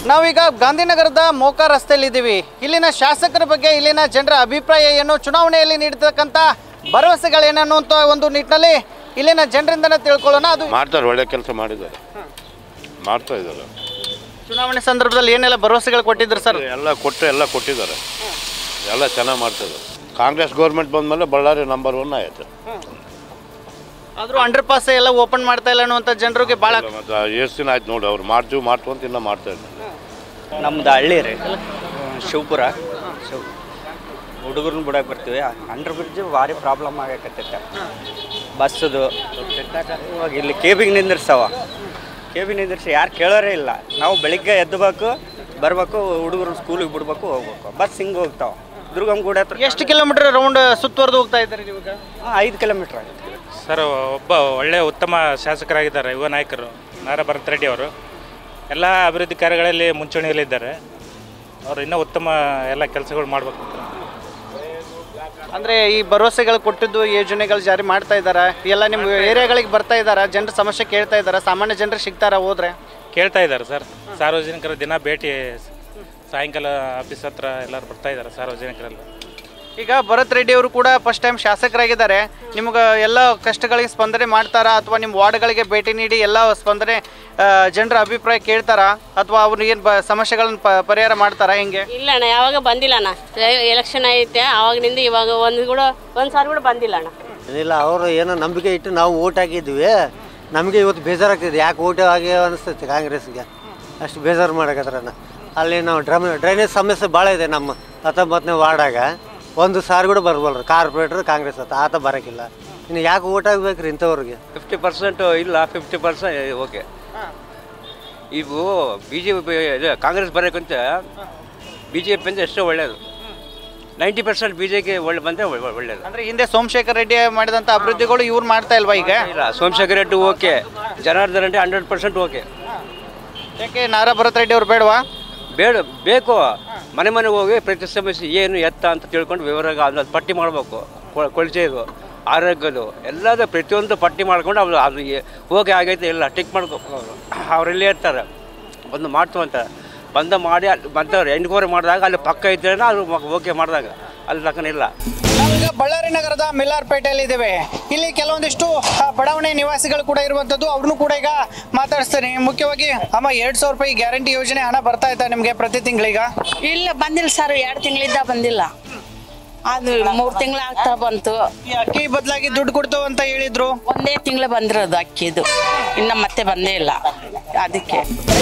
ನಾವೀಗ ಗಾಂಧಿನಗರದ ಮೋಕ ರಸ್ತೆಯಲ್ಲಿದ್ದೀವಿ. ಇಲ್ಲಿನ ಶಾಸಕರ ಬಗ್ಗೆ ಇಲ್ಲಿನ ಜನರ ಅಭಿಪ್ರಾಯ ಏನು, ಚುನಾವಣೆಯಲ್ಲಿ ನೀಡತಕ್ಕಂಥ ಭರವಸೆಗಳೇನನ್ನು ಅಂತ ಒಂದು ನಿಟ್ಟಿನಲ್ಲಿ ಇಲ್ಲಿನ ಜನರಿಂದನೇ ತಿಳ್ಕೊಳ್ಳೋಣ. ಅದು ಮಾಡ್ತಾರೆ, ಒಳ್ಳೆ ಕೆಲಸ ಮಾಡಿದ್ದಾರೆ, ಮಾಡ್ತಾ ಇದ್ದಾರೆ. ಚುನಾವಣೆ ಸಂದರ್ಭದಲ್ಲಿ ಏನೆಲ್ಲ ಭರವಸೆಗಳು ಕೊಟ್ಟಿದ್ರು ಸರ್? ಎಲ್ಲ ಕೊಟ್ಟಿದ್ದಾರೆ, ಎಲ್ಲ ಚೆನ್ನಾಗಿ ಮಾಡ್ತಿದ್ದಾರೆ. ಕಾಂಗ್ರೆಸ್ ಗೌರ್ಮೆಂಟ್ ಬಂದಮೇಲೆ ಬಳ್ಳಾರಿ ನಂಬರ್ 1 ಆಯಿತು. ಆದರೂ ಅಂಡರ್ ಪಾಸ್ ಎಲ್ಲ ಓಪನ್ ಮಾಡ್ತಾ ಇಲ್ಲ ಅನ್ನುವಂಥ ಜನರಿಗೆ ಭಾಳ ಎಷ್ಟು ದಿನ ಆಯ್ತು ನೋಡಿ, ಅವ್ರು ಮಾಡ್ತೀವಿ ಅಂತ ಇನ್ನೂ ಮಾಡ್ತಾ ಇದ್ದಾರೆ. ನಮ್ದು ಹಳ್ಳಿ ರೀ, ಶಿವಪುರ. ಹುಡುಗರನ್ನ ಬಿಡಕ್ಕೆ ಬರ್ತೀವಿ. ಅಂಡರ್ ಬ್ರಿಡ್ಜ್ ಭಾರಿ ಪ್ರಾಬ್ಲಮ್ ಆಗಕತ್ತೈತೆ. ಬಸ್ಸದು ಇವಾಗ ಇಲ್ಲಿ ಕೇಬಿಗೆ ನಿಂದಿರ್ಸವ, ಕೇಬಿಗೆ ನಿಂದಿರ್ಸಿ ಯಾರು ಕೇಳೋರೇ ಇಲ್ಲ. ನಾವು ಬೆಳಿಗ್ಗೆ ಎದ್ದಬೇಕು, ಬರಬೇಕು, ಹುಡುಗರು ಸ್ಕೂಲಿಗೆ ಬಿಡ್ಬೇಕು, ಹೋಗ್ಬೇಕು. ಬಸ್ ಹಿಂಗೆ ಹೋಗ್ತಾವೆ. ದುರ್ಗಮ್ಮಗುಡಿ ಹತ್ರ ಎಷ್ಟು ಕಿಲೋಮೀಟರ್ ರೌಂಡ್ ಸುತ್ತುವರೆದು ಹೋಗ್ತಾ ಇದ್ದಾರೆ ಇವಾಗ? 5 ಕಿಲೋಮೀಟ್ರ್ ಆಗುತ್ತೆ ಸರ್. ಒಬ್ಬ ಒಳ್ಳೆಯ ಉತ್ತಮ ಶಾಸಕರಾಗಿದ್ದಾರೆ ಯುವ ನಾಯಕರು ನಾರಾ ಭರತ್ ರೆಡ್ಡಿ ಅವರು. ಎಲ್ಲ ಅಭಿವೃದ್ಧಿ ಕಾರ್ಯಗಳಲ್ಲಿ ಮುಂಚೂಣಿಯಲ್ಲಿದ್ದಾರೆ. ಅವರು ಇನ್ನೂ ಉತ್ತಮ ಎಲ್ಲ ಕೆಲಸಗಳು ಮಾಡಬೇಕು ಅಂತ. ಅಂದರೆ ಈ ಭರವಸೆಗಳು ಕೊಟ್ಟಿದ್ದು ಯೋಜನೆಗಳು ಜಾರಿ ಮಾಡ್ತಾ ಇದ್ದಾರೆ, ಎಲ್ಲ ನಿಮ್ಮ ಏರಿಯಾಗಳಿಗೆ ಬರ್ತಾ ಇದ್ದಾರೆ, ಜನರ ಸಮಸ್ಯೆ ಕೇಳ್ತಾ ಇದ್ದಾರೆ, ಸಾಮಾನ್ಯ ಜನರು ಸಿಗ್ತಾರ ಹೋದ್ರೆ? ಕೇಳ್ತಾ ಇದ್ದಾರೆ ಸರ್. ಸಾರ್ವಜನಿಕರ ದಿನ ಭೇಟಿ, ಸಾಯಂಕಾಲ ಆಫೀಸ್ ಹತ್ರ ಎಲ್ಲರೂ ಬರ್ತಾ ಇದ್ದಾರೆ ಸಾರ್ವಜನಿಕರೆಲ್ಲ. ಈಗ ಭರತ್ ರೆಡ್ಡಿ ಅವರು ಕೂಡ ಫಸ್ಟ್ ಟೈಮ್ ಶಾಸಕರಾಗಿದ್ದಾರೆ. ನಿಮ್ಗೆ ಎಲ್ಲ ಕಷ್ಟಗಳಿಗೆ ಸ್ಪಂದನೆ ಮಾಡ್ತಾರಾ ಅಥವಾ ನಿಮ್ಮ ವಾರ್ಡ್ಗಳಿಗೆ ಭೇಟಿ ನೀಡಿ ಎಲ್ಲ ಸ್ಪಂದನೆ ಜನರ ಅಭಿಪ್ರಾಯ ಕೇಳ್ತಾರಾ ಅಥವಾ ಅವ್ರು ಏನು ಸಮಸ್ಯೆಗಳನ್ನ ಪರಿಹಾರ ಮಾಡ್ತಾರಾ? ಹೆಂಗೆ? ಇಲ್ಲ ಅಣ್ಣ, ಯಾವಾಗ ಬಂದಿಲ್ಲ ಅಣ್ಣ. ಎಲೆಕ್ಷನ್ ಐತೆ ಆವಾಗಿನಿಂದ ಇವಾಗ ಒಂದು ಸಾರಿ ಕೂಡ ಬಂದಿಲ್ಲ ಅಣ್ಣ. ಇಲ್ಲ, ಅವರು ಏನೋ ನಂಬಿಕೆ ಇಟ್ಟು ನಾವು ಓಟ್ ಹಾಕಿದ್ವಿ. ನಮಗೆ ಇವತ್ತು ಬೇಜಾರಾಗ್ತಿದೆ, ಯಾಕೆ ಓಟ್ ಆಗಿ ಅನಿಸ್ತೈತೆ ಕಾಂಗ್ರೆಸ್ಗೆ. ಅಷ್ಟು ಬೇಜಾರು ಮಾಡಕತ್ರಣ್ಣ. ಅಲ್ಲಿ ನಾವು ಡ್ರೈನೇಜ್ ಸಮಸ್ಯೆ ಭಾಳ ಇದೆ ನಮ್ಮ 19ನೇ ವಾರ್ಡಾಗ. ಒಂದು ಸಾರಿ ಕೂಡ ಬರ್ಬಲ್ರಿ ಕಾರ್ಪೊರೇಟ್ರ್ ಕಾಂಗ್ರೆಸ್ ಆತ ಬರೋಕ್ಕಿಲ್ಲ. ಇನ್ನು ಯಾಕೆ ಓಟ್ ಆಗಬೇಕ್ರಿ ಇಂಥವ್ರಿಗೆ? 50% ಇಲ್ಲ, 50% ಓಕೆ. ಇವು BJP ಕಾಂಗ್ರೆಸ್ ಬರೋಕ್ಕಂತ BJP ಅಂತ ಎಷ್ಟೋ ಒಳ್ಳೆಯದು. 90% BJP ಬಂದರೆ ಒಳ್ಳೆಯದು. ಅಂದರೆ ಹಿಂದೆ ಸೋಮಶೇಖರ್ ರೆಡ್ಡಿ ಮಾಡಿದಂಥ ಅಭಿವೃದ್ಧಿಗಳು ಇವ್ರು ಮಾಡ್ತಾ ಇಲ್ವಾ ಈಗ? ಇಲ್ಲ, ಸೋಮಶೇಖರ್ ರೆಡ್ಡಿ ಓಕೆ, ಜನಾರ್ದನ್ ರೆಡ್ಡಿ 100% ಓಕೆ. ಯಾಕೆ ನಾರಾ ಭರತ್ ರೆಡ್ಡಿ ಅವ್ರು ಬೇಡವಾ? ಬೇಕು. ಮನೆ ಮನೆಗೆ ಹೋಗಿ ಪ್ರತಿ ಸಮಸ್ಯೆ ಏನು ಎತ್ತ ಅಂತ ತಿಳ್ಕೊಂಡು ವಿವರ ಅದು ಪಟ್ಟಿ ಮಾಡಬೇಕು. ಕೊಳಚೆದು, ಆರೋಗ್ಯದು ಎಲ್ಲದು ಪ್ರತಿಯೊಂದು ಪಟ್ಟಿ ಮಾಡ್ಕೊಂಡು ಅದು ಹೋಗಿ ಆಗೈತೆ ಇಲ್ಲ ಟಿಕ್ ಮಾಡ್ಕೊ. ಅವರೆಲ್ಲೇ ಇರ್ತಾರೆ, ಬಂದು ಮಾಡ್ತೀವಂತ ಬಂದು ಮಾಡಿ ಬಂದವ್ರು ಎಂಟ್ಕೋರೆ ಮಾಡಿದಾಗ ಅಲ್ಲಿ ಪಕ್ಕ ಇದ್ದರೆ ಅದು ಓಕೆ ಮಾಡಿದಾಗ ಅಲ್ಲಿ ತಕ್ಕನಿಲ್ಲ. ನಾವೀಗ ಬಳ್ಳಾರಿ ನಗರದ ಮಿಲಾರ್ಪೇಟೆಯಲ್ಲಿ ಇದ್ದೇವೆ. ಇಲ್ಲಿ ಕೆಲವೊಂದಿಷ್ಟು ಬಡಾವಣೆ ನಿವಾಸಿಗಳು ಕೂಡ ಇರುವಂಥದ್ದು. ಅವ್ರನ್ನೂ ಕೂಡ ಈಗ ಮಾತಾಡಿಸ್ತೇನೆ. ಮುಖ್ಯವಾಗಿ ಅಮ್ಮ, 2,000 ರೂಪಾಯಿ ಗ್ಯಾರಂಟಿ ಯೋಜನೆ ಹಣ ಬರ್ತಾ ಇತ್ತಾ ನಿಮಗೆ ಪ್ರತಿ ತಿಂಗಳೀಗ? ಇಲ್ಲ, ಬಂದಿಲ್ಲ ಸರ್. 2 ತಿಂಗಳಿಂದ ಬಂದಿಲ್ಲ. ಅದು 3 ತಿಂಗಳು ಆಗ್ತಾ ಬಂತು. ಅಕ್ಕಿ ಬದಲಾಗಿ ದುಡ್ಡು ಕೊಡ್ತೇವೆ ಅಂತ ಹೇಳಿದ್ರು. ಒಂದೇ ತಿಂಗಳು ಬಂದಿರೋದು ಅಕ್ಕಿದು, ಇನ್ನು ಮತ್ತೆ ಬಂದೇ ಇಲ್ಲ. ಅದಕ್ಕೆ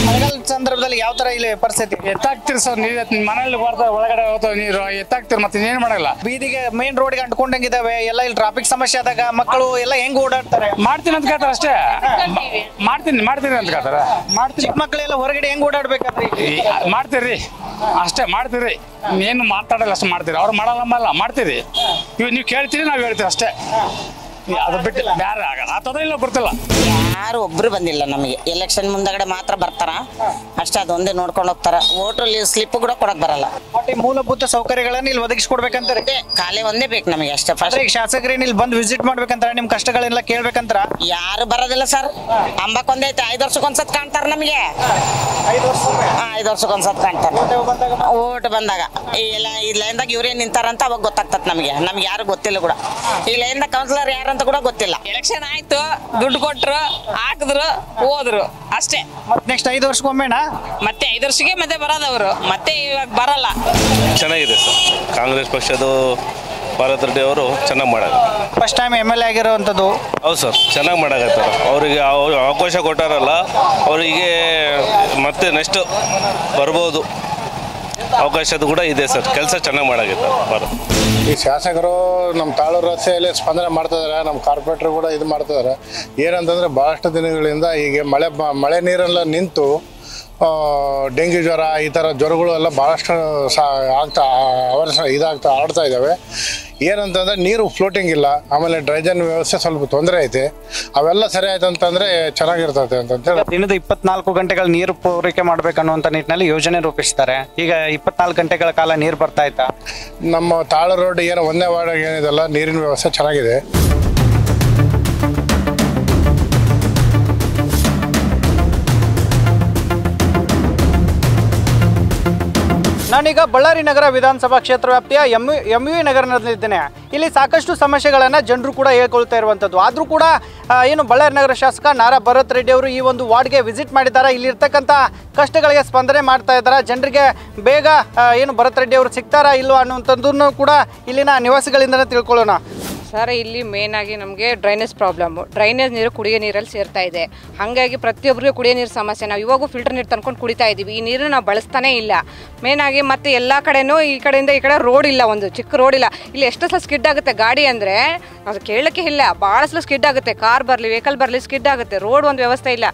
ಮಳೆಗಾಲ ಸಂದರ್ಭದಲ್ಲಿ ಯಾವ ತರ ಇಲ್ಲಿ ಪರಿಸ್ಥಿತಿ? ಎತ್ತಾಗ್ತಿರಿ ಸರ್ ನೀರು, ಮನೇಲಿ ಬರ್ತಾ ಒಳಗಡೆ ಹೋಗ್ತಾವ ನೀರು, ಎತ್ತಾಗ್ತಿರಿ, ಮತ್ತೆ ಇನ್ನೇನು ಮಾಡಲ್ಲ. ಬೀದಿಗೆ ಮೇನ್ ರೋಡ್ಗೆ ಅಂಟ್ಕೊಂಡಂಗಿದಾವೆ ಎಲ್ಲ. ಇಲ್ಲಿ ಟ್ರಾಫಿಕ್ ಸಮಸ್ಯೆ ಆದಾಗ ಮಕ್ಕಳು ಎಲ್ಲ ಹೆಂಗ್ ಓಡಾಡ್ತಾರೆ? ಮಾಡ್ತೀನಿ ಅಂತ ಕೇಳ್ತಾರೆ ಅಷ್ಟೇ. ಮಾಡ್ತೀನಿ ಅಂತ ಕೇಳ್ತಾರೆ. ಮಾಡ್ತೀನಿ. ಚಿಕ್ಕ ಮಕ್ಕಳೆಲ್ಲ ಹೊರಗಡೆ ಹೆಂಗ್ ಓಡಾಡ್ಬೇಕಾದ್ರಿ? ಮಾಡ್ತೀರಿ ಅಷ್ಟೇ, ಮಾಡ್ತೀರಿ. ಏನು ಮಾತಾಡಲ್ಲ, ಅಷ್ಟು ಮಾಡ್ತೀರಿ. ಅವ್ರು ಮಾಡಲ್ಲ, ಮಾಡ್ತೀರಿ. ನೀವು ಕೇಳ್ತೀರಿ, ನಾವು ಹೇಳ್ತೀವಿ ಅಷ್ಟೇ. ಅದು ಬಿಟ್ಟು ಬೇರೆ ಆಗಲ್ಲ ಇಲ್ಲ, ಗೊತ್ತಿಲ್ಲ. ಯಾರು ಒಬ್ರು ಬಂದಿಲ್ಲ ನಮಗೆ. ಎಲೆಕ್ಷನ್ ಮುಂದಗಡೆ ಮಾತ್ರ ಬರ್ತಾರ ಅಷ್ಟೇ, ಅದೊಂದೇ ನೋಡ್ಕೊಂಡು ಹೋಗ್ತಾರ. ವೋಟರ್ ಸ್ಲಿಪ್ ಕೂಡ ಕೊಡಕ್ ಬರಲ್ಲ. ಮೂಲಭೂತ ಸೌಕರ್ಯಗಳನ್ನ ಇಲ್ಲಿ ಒದಗಿಸ್ಕೊಡ್ಬೇಕಂತಾರೆ. ಖಾಲಿ ಒಂದೇ ಬೇಕು ನಮಗೆ ಅಷ್ಟೇ. ಫಸ್ಟ್ ಈಗ ಶಾಸಕರೇನು ಇಲ್ಲಿ ಬಂದು ವಿಸಿಟ್ ಮಾಡ್ಬೇಕಂತ, ನಿಮ್ ಕಷ್ಟಗಳೆಲ್ಲ ಕೇಳ್ಬೇಕಂತ ಯಾರು ಬರೋದಿಲ್ಲ ಸರ್. ಅಂಬಕ್ಕೊಂದೈತೆ 5 ವರ್ಷಕ್ಕೊಂದ್ಸತ್ ಕಾಣ್ತಾರ ನಮಗೆ. 5 ವರ್ಷಕ್ಕೊಂದ್ಸತ್ ಕಾಣ್ತಾರ ಓಟ್ ಬಂದಾಗ. ಈ ಲೈನ್ದಾಗ ಇವ್ರೇನ್ ನಿಂತಾರಂತ ಅವಾಗ ಗೊತ್ತಾಗ್ತತ್ ನಮಗೆ. ಯಾರು ಗೊತ್ತಿಲ್ಲ ಕೂಡ. ಈ ಲೈನ್ದಾಗ ಕೌನ್ಸಿಲರ್ ಯಾರಂತ ಕೂಡ ಗೊತ್ತಿಲ್ಲ. ಎಲೆಕ್ಷನ್ ಆಯ್ತು, ದುಡ್ಡು ಕೊಟ್ರು, ಹಾಕಿದ್ರು, ಹೋದ್ರು ಅಷ್ಟೇ. ನೆಕ್ಸ್ಟ್ 5 ವರ್ಷಕ್ಕೊಮ್ಮೆನಾ? ಮತ್ತೆ 5 ವರ್ಷಕ್ಕೆ ಮತ್ತೆ ಬರೋದವರು, ಮತ್ತೆ ಇವಾಗ ಬರಲ್ಲ. ಚೆನ್ನಾಗಿದೆ ಸರ್. ಕಾಂಗ್ರೆಸ್ ಪಕ್ಷದ ಭರತ್ ರೆಡ್ಡಿ ಅವರು ಚೆನ್ನಾಗಿ ಮಾಡೋದು. First time MLA ಆಗಿರೋವಂಥದ್ದು. ಹೌದು ಸರ್, ಚೆನ್ನಾಗಿ ಮಾಡಾಕತ್ತಾರೆ. ಅವರಿಗೆ ಅವಕಾಶ ಕೊಟ್ಟಾರಲ್ಲ, ಅವರಿಗೆ ಮತ್ತೆ ನೆಕ್ಸ್ಟ್ ಬರ್ಬೋದು ಅವಕಾಶದ ಕೂಡ ಇದೆ ಸರ್. ಕೆಲಸ ಚೆನ್ನಾಗಿ ಮಾಡಾಕತ್ತಾರೆ. ಈ ಶಾಸಕರು ನಮ್ಮ ತಾಳೂರು ರಸ್ತೆಯಲ್ಲಿ ಸ್ಪಂದನೆ ಮಾಡ್ತಿದ್ದಾರೆ. ನಮ್ಮ ಕಾರ್ಪೊರೇಟರ್ ಕೂಡ ಇದು ಮಾಡ್ತಿದ್ದಾರೆ. ಏನಂತಂದರೆ ಭಾಳಷ್ಟು ದಿನಗಳಿಂದ ಈಗ ಮಳೆ ನೀರೆಲ್ಲ ನಿಂತು ಡೆಂಗ್ಯೂ ಜ್ವರ ಈ ಥರ ಜ್ವರಗಳು ಎಲ್ಲ ಭಾಳಷ್ಟು ಆಡ್ತಾ ಇದ್ದಾವೆ. ಏನಂತಂದರೆ ನೀರು ಫ್ಲೋಟಿಂಗ್ ಇಲ್ಲ, ಆಮೇಲೆ ಡ್ರೈಜನ್ ವ್ಯವಸ್ಥೆ ಸ್ವಲ್ಪ ತೊಂದರೆ ಐತೆ. ಅವೆಲ್ಲ ಸರಿ ಆಯ್ತು ಅಂತಂದರೆ ಚೆನ್ನಾಗಿರ್ತದೆ ಅಂತಂತೇಳಿ ದಿನದ 24 ಗಂಟೆಗಳ ನೀರು ಪೂರೈಕೆ ಮಾಡ್ಬೇಕನ್ನುವಂಥ ನಿಟ್ಟಿನಲ್ಲಿ ಯೋಜನೆ ರೂಪಿಸ್ತಾರೆ. ಈಗ 24 ಗಂಟೆಗಳ ಕಾಲ ನೀರು ಬರ್ತಾ ಇತ್ತಾ? ನಮ್ಮ ತಾಳು ರೋಡ್ ಏನು 1ನೇ ವಾರ್ಡ್ ಏನಿದೆಲ್ಲ ನೀರಿನ ವ್ಯವಸ್ಥೆ ಚೆನ್ನಾಗಿದೆ. ನಾನೀಗ ಬಳ್ಳಾರಿ ನಗರ ವಿಧಾನಸಭಾ ಕ್ಷೇತ್ರ ವ್ಯಾಪ್ತಿಯ MV ನಗರದಲ್ಲಿದ್ದೇನೆ. ಇಲ್ಲಿ ಸಾಕಷ್ಟು ಸಮಸ್ಯೆಗಳನ್ನು ಜನರು ಕೂಡ ಹೇಳ್ಕೊಳ್ತಾ ಇರುವಂಥದ್ದು. ಆದರೂ ಕೂಡ ಏನು ಬಳ್ಳಾರಿ ನಗರ ಶಾಸಕ ನಾರಾ ಭರತ್ ರೆಡ್ಡಿ ಅವರು ಈ ಒಂದು ವಾರ್ಡ್ಗೆ ವಿಸಿಟ್ ಮಾಡಿದ್ದಾರೆ. ಇಲ್ಲಿರ್ತಕ್ಕಂಥ ಕಷ್ಟಗಳಿಗೆ ಸ್ಪಂದನೆ ಮಾಡ್ತಾ ಇದ್ದಾರೆ. ಜನರಿಗೆ ಬೇಗ ಏನು ಭರತ್ ರೆಡ್ಡಿ ಅವರು ಸಿಗ್ತಾರಾ ಇಲ್ವಾ ಅನ್ನುವಂಥದ್ದನ್ನು ಕೂಡ ಇಲ್ಲಿನ ನಿವಾಸಿಗಳಿಂದಲೇ ತಿಳ್ಕೊಳ್ಳೋಣ. ಸರ್ ಇಲ್ಲಿ ಮೇನ್ ಆಗಿ ನಮಗೆ ಡ್ರೈನೇಜ್ ಪ್ರಾಬ್ಲಮ್ಮು. ಡ್ರೈನೇಜ್ ನೀರು ಕುಡಿಯೋ ನೀರಲ್ಲಿ ಸೇರ್ತಾ ಇದೆ. ಹಾಗಾಗಿ ಪ್ರತಿಯೊಬ್ಬರಿಗೂ ಕುಡಿಯೋ ನೀರು ಸಮಸ್ಯೆ. ನಾವು ಇವಾಗೂ ಫಿಲ್ಟರ್ ನೀರು ತಂದ್ಕೊಂಡು ಕುಡಿತಾ ಇದ್ದೀವಿ. ಈ ನೀರನ್ನು ನಾವು ಬಳಸ್ತಾನೇ ಇಲ್ಲ. ಮೇನ್ ಆಗಿ ಮತ್ತು ಎಲ್ಲ ಕಡೆನೂ ಈ ಕಡೆಯಿಂದ ಈ ಕಡೆ ರೋಡ್ ಇಲ್ಲ, ಒಂದು ಚಿಕ್ಕ ರೋಡ್ ಇಲ್ಲ. ಇಲ್ಲಿ ಎಷ್ಟು ಸಲ ಸ್ಕಿಡ್ ಆಗುತ್ತೆ ಗಾಡಿ ಅಂದರೆ ಅದು ಕೇಳೋಕ್ಕೆ ಇಲ್ಲ. ಭಾಳ ಸಲ ಸ್ಕಿಡ್ ಆಗುತ್ತೆ, ಕಾರ್ ಬರಲಿ ವೆಹಿಕಲ್ ಬರಲಿ ಸ್ಕಿಡ್ ಆಗುತ್ತೆ. ರೋಡ್ ಒಂದು ವ್ಯವಸ್ಥೆ ಇಲ್ಲ.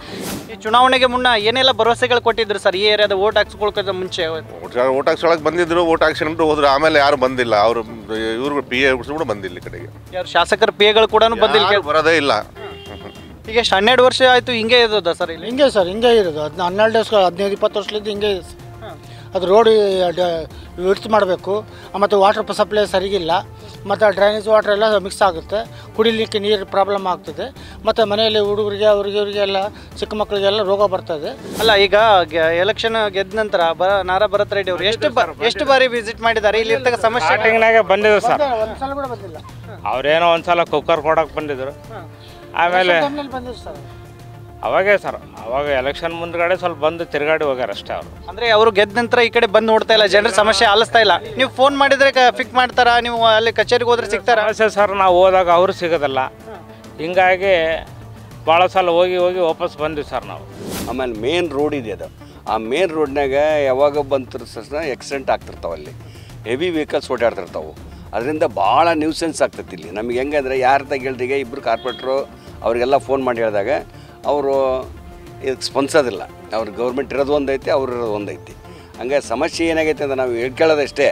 ಈ ಚುನಾವಣೆಗೆ ಮುನ್ನ ಏನೆಲ್ಲ ಭರವಸೆಗಳು ಕೊಟ್ಟಿದ್ರು ಸರ್ ಈ ಏರಿಯಾದ ಓಟ್ ಹಾಕ್ಸ್ಕೊಳ್ಕೋದ ಮುಂಚೆ? ಓಟ್ ಹಾಕ್ಸೊಳಗೆ ಬಂದಿದ್ರು, ಓಟ್ ಹಾಕ್ಸ್ಕೊಂಡು ಹೋದ್ರು, ಆಮೇಲೆ ಯಾರು ಬಂದಿಲ್ಲ. ಅವರು ಇವ್ರು ಪಿ ಎ ಕೂಡ ಬಂದಿಲ್ಲ ಈ ಕಡೆಗೆ. ಯಾರು ಶಾಸಕರ ಪಿ ಎಗಳು ಕೂಡ ಬಂದಿಲ್ಲ, ಬರೋದೇ ಇಲ್ಲ. ಈಗ 12 ವರ್ಷ ಆಯಿತು ಹಿಂಗೆ ಇರೋದಾ ಸರ್ ಇಲ್ಲಿ? ಹಿಂಗೆ ಸರ್, ಹಿಂಗೆ ಇರೋದು. 12 ವರ್ಷ 15-20 ವರ್ಷದಿಂದ ಹಿಂಗೆ ಇದೆ. ಅದು ರೋಡ್ ವಿಡ್ತ್ ಮಾಡಬೇಕು. ಮತ್ತು ವಾಟರ್ ಸಪ್ಲೈ ಸರಿಗಿಲ್ಲ. ಮತ್ತು ಡ್ರೈನೇಜ್ ವಾಟರ್ ಎಲ್ಲ ಮಿಕ್ಸ್ ಆಗುತ್ತೆ. ಕುಡಿಲಿಕ್ಕೆ ನೀರು ಪ್ರಾಬ್ಲಮ್ ಆಗ್ತದೆ. ಮತ್ತು ಮನೆಯಲ್ಲಿ ಹುಡುಗರಿಗೆ ಅವ್ರಿಗೆ ಎಲ್ಲ ಚಿಕ್ಕ ಮಕ್ಕಳಿಗೆಲ್ಲ ರೋಗ ಬರ್ತದೆ. ಅಲ್ಲ, ಈಗ ಎಲೆಕ್ಷನ್ ಗೆದ್ದ ನಂತರ ನಾರಾ ಭರತ್ ರೆಡ್ಡಿ ಅವರು ಎಷ್ಟು ಬಾರಿ ವಿಸಿಟ್ ಮಾಡಿದ್ದಾರೆ? ಇಲ್ಲಿ ಇರ್ತಕ್ಕ ಸಮಸ್ಯೆ ಸ್ಟಾರ್ಟಿಂಗ್ನಾಗೆ ಬಂದಿದ್ರು ಸರ್. ಒಂದ್ಸಲ ಕೂಡ ಬಂದಿಲ್ಲ. ಅವ್ರೇನೋ ಒಂದ್ಸಲ ಕುಕ್ಕರ್ ಕೊಡೋಕೆ ಬಂದಿದ್ರು. ಆಮೇಲೆ ಬಂದಿದ್ರು ಸರ್. ಅವಾಗೇ ಸರ್, ಅವಾಗ ಎಲೆಕ್ಷನ್ ಮುಂದ್ಗಡೆ ಸ್ವಲ್ಪ ಬಂದು ತಿರುಗಾಡಿ ಹೋಗ್ಯಾರ ಅಷ್ಟೇ ಅವರು. ಅಂದ್ರೆ ಅವರು ಗೆದ್ದ ನಂತರ ಈ ಕಡೆ ಬಂದು ನೋಡ್ತಾ ಇಲ್ಲ, ಜನರ ಸಮಸ್ಯೆ ಆಲಿಸ್ತಾ ಇಲ್ಲ. ನೀವು ಫೋನ್ ಮಾಡಿದ್ರೆ ಫಿಕ್ ಮಾಡ್ತಾರಾ? ನೀವು ಅಲ್ಲಿ ಕಚೇರಿಗೆ ಹೋದ್ರೆ ಸಿಗ್ತಾರಾ? ಸಮಸ್ಯೆ ಸರ್, ನಾವು ಹೋದಾಗ ಅವರು ಸಿಗೋದಿಲ್ಲ. ಹಿಂಗಾಗಿ ಭಾಳ ಸಲ ಹೋಗಿ ವಾಪಸ್ ಬಂದ್ವಿ ಸರ್ ನಾವು. ಆಮೇಲೆ ಮೇನ್ ರೋಡ್ ಇದೆ ಅದು. ಆ ಮೇನ್ ರೋಡ್ನಾಗ ಯಾವಾಗ ಬಂತು ತಕ್ಷಣ ಆಕ್ಸಿಡೆಂಟ್ ಆಗ್ತಿರ್ತಾವೆ. ಅಲ್ಲಿ ಹೆವಿ ವೆಹಿಕಲ್ಸ್ ಓಡಾಡ್ತಿರ್ತಾವೆ. ಅದರಿಂದ ಭಾಳ ನ್ಯೂಸೆನ್ಸ್ ಆಗ್ತೈತಿ ಇಲ್ಲಿ ನಮಗೆ. ಹೆಂಗೆ ಅಂದರೆ ಯಾರ್ದಾಗ ಹೇಳ್ದಿಗೆ ಇಬ್ಬರು ಕಾರ್ಪೊರೇಟ್ರು ಅವರಿಗೆಲ್ಲ ಫೋನ್ ಮಾಡಿ ಹೇಳಿದಾಗ ಅವರು ಇದಕ್ಕೆ ಸ್ಪಂದಿಸೋದಿಲ್ಲ. ಅವ್ರ ಗೌರ್ಮೆಂಟ್ ಇರೋದು ಒಂದೈತಿ, ಅವ್ರು ಇರೋದು ಒಂದೈತಿ. ಹಂಗೆ ಸಮಸ್ಯೆ ಏನಾಗೈತೆ ಅಂತ ನಾವು ಹೇಳ್ಕೊಳ್ಳೋದಷ್ಟೇ.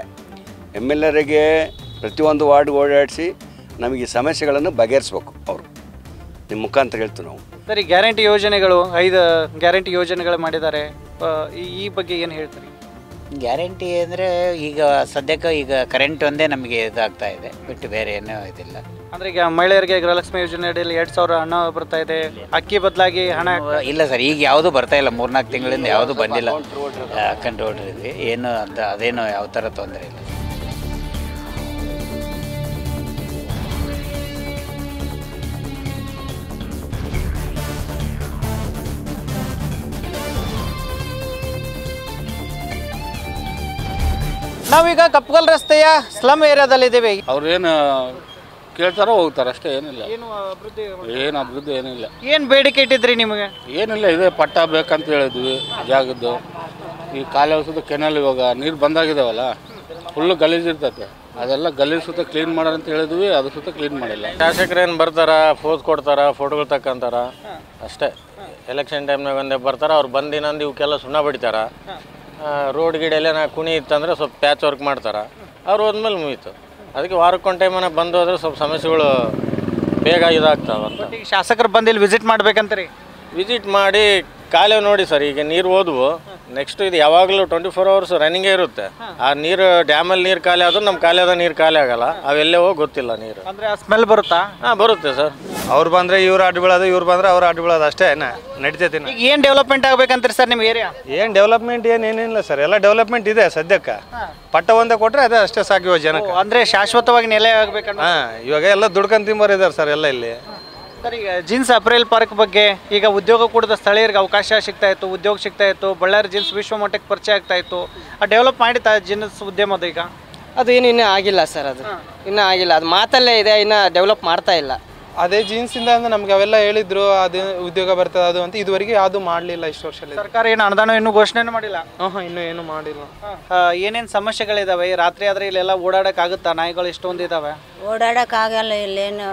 MLAರಿಗೆ ಪ್ರತಿಯೊಂದು ವಾರ್ಡ್ಗೆ ಓಡಾಡಿಸಿ ನಮಗೆ ಈ ಸಮಸ್ಯೆಗಳನ್ನು ಬಗೆಹರಿಸ್ಬೇಕು ಅವರು. ನಿಮ್ಮ ಮುಖಾಂತರ ಹೇಳ್ತೀವಿ ನಾವು. ಸರಿ, ಗ್ಯಾರಂಟಿ ಯೋಜನೆಗಳು 5 ಗ್ಯಾರಂಟಿ ಯೋಜನೆಗಳು ಮಾಡಿದ್ದಾರೆ. ಈ ಬಗ್ಗೆ ಏನು ಹೇಳ್ತೀರಿ? ಗ್ಯಾರಂಟಿ ಅಂದರೆ ಈಗ ಸದ್ಯಕ್ಕೆ ಈಗ ಕರೆಂಟ್ ಒಂದೇ ನಮಗೆ ಇದಾಗ್ತಾ ಇದೆ, ಬಿಟ್ಟು ಬೇರೆ ಏನೂ ಇದಿಲ್ಲ. ಅಂದರೆ ಈಗ ಮಹಿಳೆಯರಿಗೆ ಗೃಹಲಕ್ಷ್ಮಿ ಯೋಜನೆ ಅಡಿಯಲ್ಲಿ 2000 ಹಣ ಬರ್ತಾ ಇದೆ. ಅಕ್ಕಿ ಬದಲಾಗಿ ಹಣ ಇಲ್ಲ ಸರ್, ಈಗ ಯಾವುದೂ ಬರ್ತಾ ಇಲ್ಲ. 3-4 ತಿಂಗಳಿಂದ ಯಾವುದೂ ಬಂದಿಲ್ಲ. ಕಂಟ್ರೋಲ್ ಇದೆ, ಏನು ಅಂತ ಅದೇನು ಯಾವ ಥರ ತೊಂದರೆ ಇಲ್ಲ. ನಾವೀಗ ಕಪ್ಪಗಲ್ ರಸ್ತೆಯ ಸ್ಲಮ್ ಏರಿಯಾದಲ್ಲಿದ್ದೀವಿ. ಅವ್ರೇನು ಕೇಳ್ತಾರೋ ಹೋಗ್ತಾರೆ ಅಷ್ಟೇ, ಏನಿಲ್ಲ. ಏನು ಅಭಿವೃದ್ಧಿ ಏನಿಲ್ಲ. ಏನು ಬೇಡಿಕೆ ಇಟ್ಟಿದ್ರಿ ನಿಮಗೆ? ಏನಿಲ್ಲ, ಇದೇ ಪಟ್ಟ ಬೇಕಂತ ಹೇಳಿದ್ವಿ ಜಾಗದ್ದು. ಈ ಕಾಲುವೆ ಸುತ್ತ ಕೆನಲ್ ಇವಾಗ ನೀರು ಬಂದಾಗಿದ್ದಾವಲ್ಲ, ಫುಲ್ಲು ಗಲೀಜಿರ್ತೈತೆ. ಅದೆಲ್ಲ ಗಲೀಜು ಸುತ್ತ ಕ್ಲೀನ್ ಮಾಡೋಂತ ಹೇಳಿದ್ವಿ, ಅದು ಸುತ್ತ ಕ್ಲೀನ್ ಮಾಡಿಲ್ಲ. ಶಾಸಕರೇನು ಬರ್ತಾರ, ಫೋಸ್ ಕೊಡ್ತಾರ, ಫೋಟೋಗಳು ತಕ್ಕಂತಾರ ಅಷ್ಟೇ. ಎಲೆಕ್ಷನ್ ಟೈಮ್ನಾಗ ಒಂದೇ ಬರ್ತಾರ, ಅವ್ರು ಬಂದಿನಂದು ಇವಕ್ಕೆಲ್ಲ ಸುಣ್ಣ ಬಿಡ್ತಾರ. ರೋಡ್ ಗಿಡೆಲ್ಲ ಕುಣಿ ಇತ್ತಂದ್ರೆ ಸ್ವಲ್ಪ ಪ್ಯಾಚ್ ವರ್ಕ್ ಮಾಡ್ತಾರೆ. ಅವ್ರು ಹೋದ್ಮೇಲೆ ಮುಗೀತು. ಅದಕ್ಕೆ ವಾರಕ್ಕೊಂದು ಟೈಮನ್ನ ಬಂದು ಹೋದ್ರೆ ಸ್ವಲ್ಪ ಸಮಸ್ಯೆಗಳು ಬೇಗ ಇದಾಗ್ತಾವಂತ. ಈಗ ಶಾಸಕರು ಬಂದು ಇಲ್ಲಿ ವಿಸಿಟ್ ಮಾಡ್ಬೇಕಂತೀರಿ? ವಿಸಿಟ್ ಮಾಡಿ ಕಾಲುವೆ ನೋಡಿ ಸರ್. ಈಗ ನೀರು ಹೋದ್ವು, ನೆಕ್ಸ್ಟ್ ಇದು ಯಾವಾಗಲೂ 24 hours ರನ್ನಿಂಗೇ ಇರುತ್ತೆ. ಆ ನೀರು ಡ್ಯಾಮಲ್ಲಿ ನೀರು ಖಾಲಿ ಆದ್ರೂ ನಮ್ಮ ಕಾಲುವೆದ ನೀರು ಖಾಲಿ ಆಗಲ್ಲ. ಅವೆಲ್ಲೇ ಹೋಗಿ ಗೊತ್ತಿಲ್ಲ ನೀರು. ಅಂದರೆ ಆ ಸ್ಮೆಲ್ ಬರುತ್ತಾ? ಹಾಂ, ಬರುತ್ತೆ ಸರ್. ಅವ್ರು ಬಂದರೆ ಇವ್ರು ಅಡ್ಡು ಬೀಳೋದು, ಇವ್ರು ಬಂದರೆ ಅವ್ರು ಅಡ್ಡು ಬೀಳೋದು ಅಷ್ಟೇ ನಡೀತೈತಿ. ಈಗ ಏನು ಡೆವಲಪ್ಮೆಂಟ್ ಆಗ್ಬೇಕಂತೀರಿ ಸರ್ ನಿಮ್ಮ ಏರಿಯಾ? ಏನು ಡೆವಲಪ್ಮೆಂಟ್ ಏನೇನಿಲ್ಲ ಸರ್, ಎಲ್ಲ ಡೆವಲಪ್ಮೆಂಟ್ ಇದೆ ಸದ್ಯಕ್ಕೆ. ಪಟ್ಟ ಒಂದೇ ಕೊಟ್ಟರೆ ಅದೇ ಅಷ್ಟೇ ಸಾಕು ಇವಾಗ ಜನಕ್ಕೆ. ಅಂದರೆ ಶಾಶ್ವತವಾಗಿ ನೆಲೆ ಆಗ್ಬೇಕಂತ. ಹಾಂ, ಇವಾಗ ಎಲ್ಲ ದುಡ್ಕೊಂಡು ತಿಂಬರಿದ್ದಾರೆ ಸರ್ ಎಲ್ಲ ಇಲ್ಲಿ. ಸರ್, ಈಗ ಜೀನ್ಸ್ ಅಪ್ರೇಲ್ ಪಾರ್ಕ್ ಬಗ್ಗೆ ಈಗ ಉದ್ಯೋಗ ಕೂಡದ ಸ್ಥಳೀಯರಿಗೆ ಅವಕಾಶ ಸಿಗ್ತಾ ಇತ್ತು, ಉದ್ಯೋಗ ಸಿಗ್ತಾ ಇತ್ತು. ಬಳ್ಳಾರಿ ಜೀನ್ಸ್ ವಿಶ್ವ ಮಟ್ಟಕ್ಕೆ ಪರಿಚಯ ಆಗ್ತಾ ಇತ್ತು. ಆ ಡೆವಲಪ್ ಮಾಡಿತಾ ಜೀನ್ಸ್ ಉದ್ಯಮದ? ಈಗ ಅದು ಇನ್ನೂ ಆಗಿಲ್ಲ ಸರ್, ಅದು ಇನ್ನೂ ಆಗಿಲ್ಲ. ಅದು ಮಾತಲ್ಲೇ ಇದೆ, ಇನ್ನೂ ಡೆವಲಪ್ ಮಾಡ್ತಾ ಇಲ್ಲ. ಅದೇ ಜೀನ್ಸಿಂದ ಅಂದ್ರೆ ನಮ್ಗೆ ಅವೆಲ್ಲ ಹೇಳಿದ್ರು ಅದು ಉದ್ಯೋಗ ಬರ್ತದೆ ಅದು ಅಂತ, ಇದುವರೆಗೆ ಯಾವುದು ಮಾಡಲಿಲ್ಲ ಇಷ್ಟು ವರ್ಷದಲ್ಲಿ. ಸರ್ಕಾರ ಏನು ಅನುದಾನ ಇನ್ನೂ ಘೋಷಣೆ ಮಾಡಿಲ್ಲ? ಇನ್ನೂ ಏನು ಮಾಡಿಲ್ಲ. ಏನೇನು ಸಮಸ್ಯೆಗಳಿದಾವೆ? ರಾತ್ರಿ ಆದ್ರೆ ಇಲ್ಲೆಲ್ಲ ಓಡಾಡಕ್ಕಾಗುತ್ತಾ? ನಾಯಿಗಳು ಇಷ್ಟೊಂದಿದಾವೆ. ಓಡಾಡಕ್ಕಾಗಲ್ಲ. ಇಲ್ಲೇನು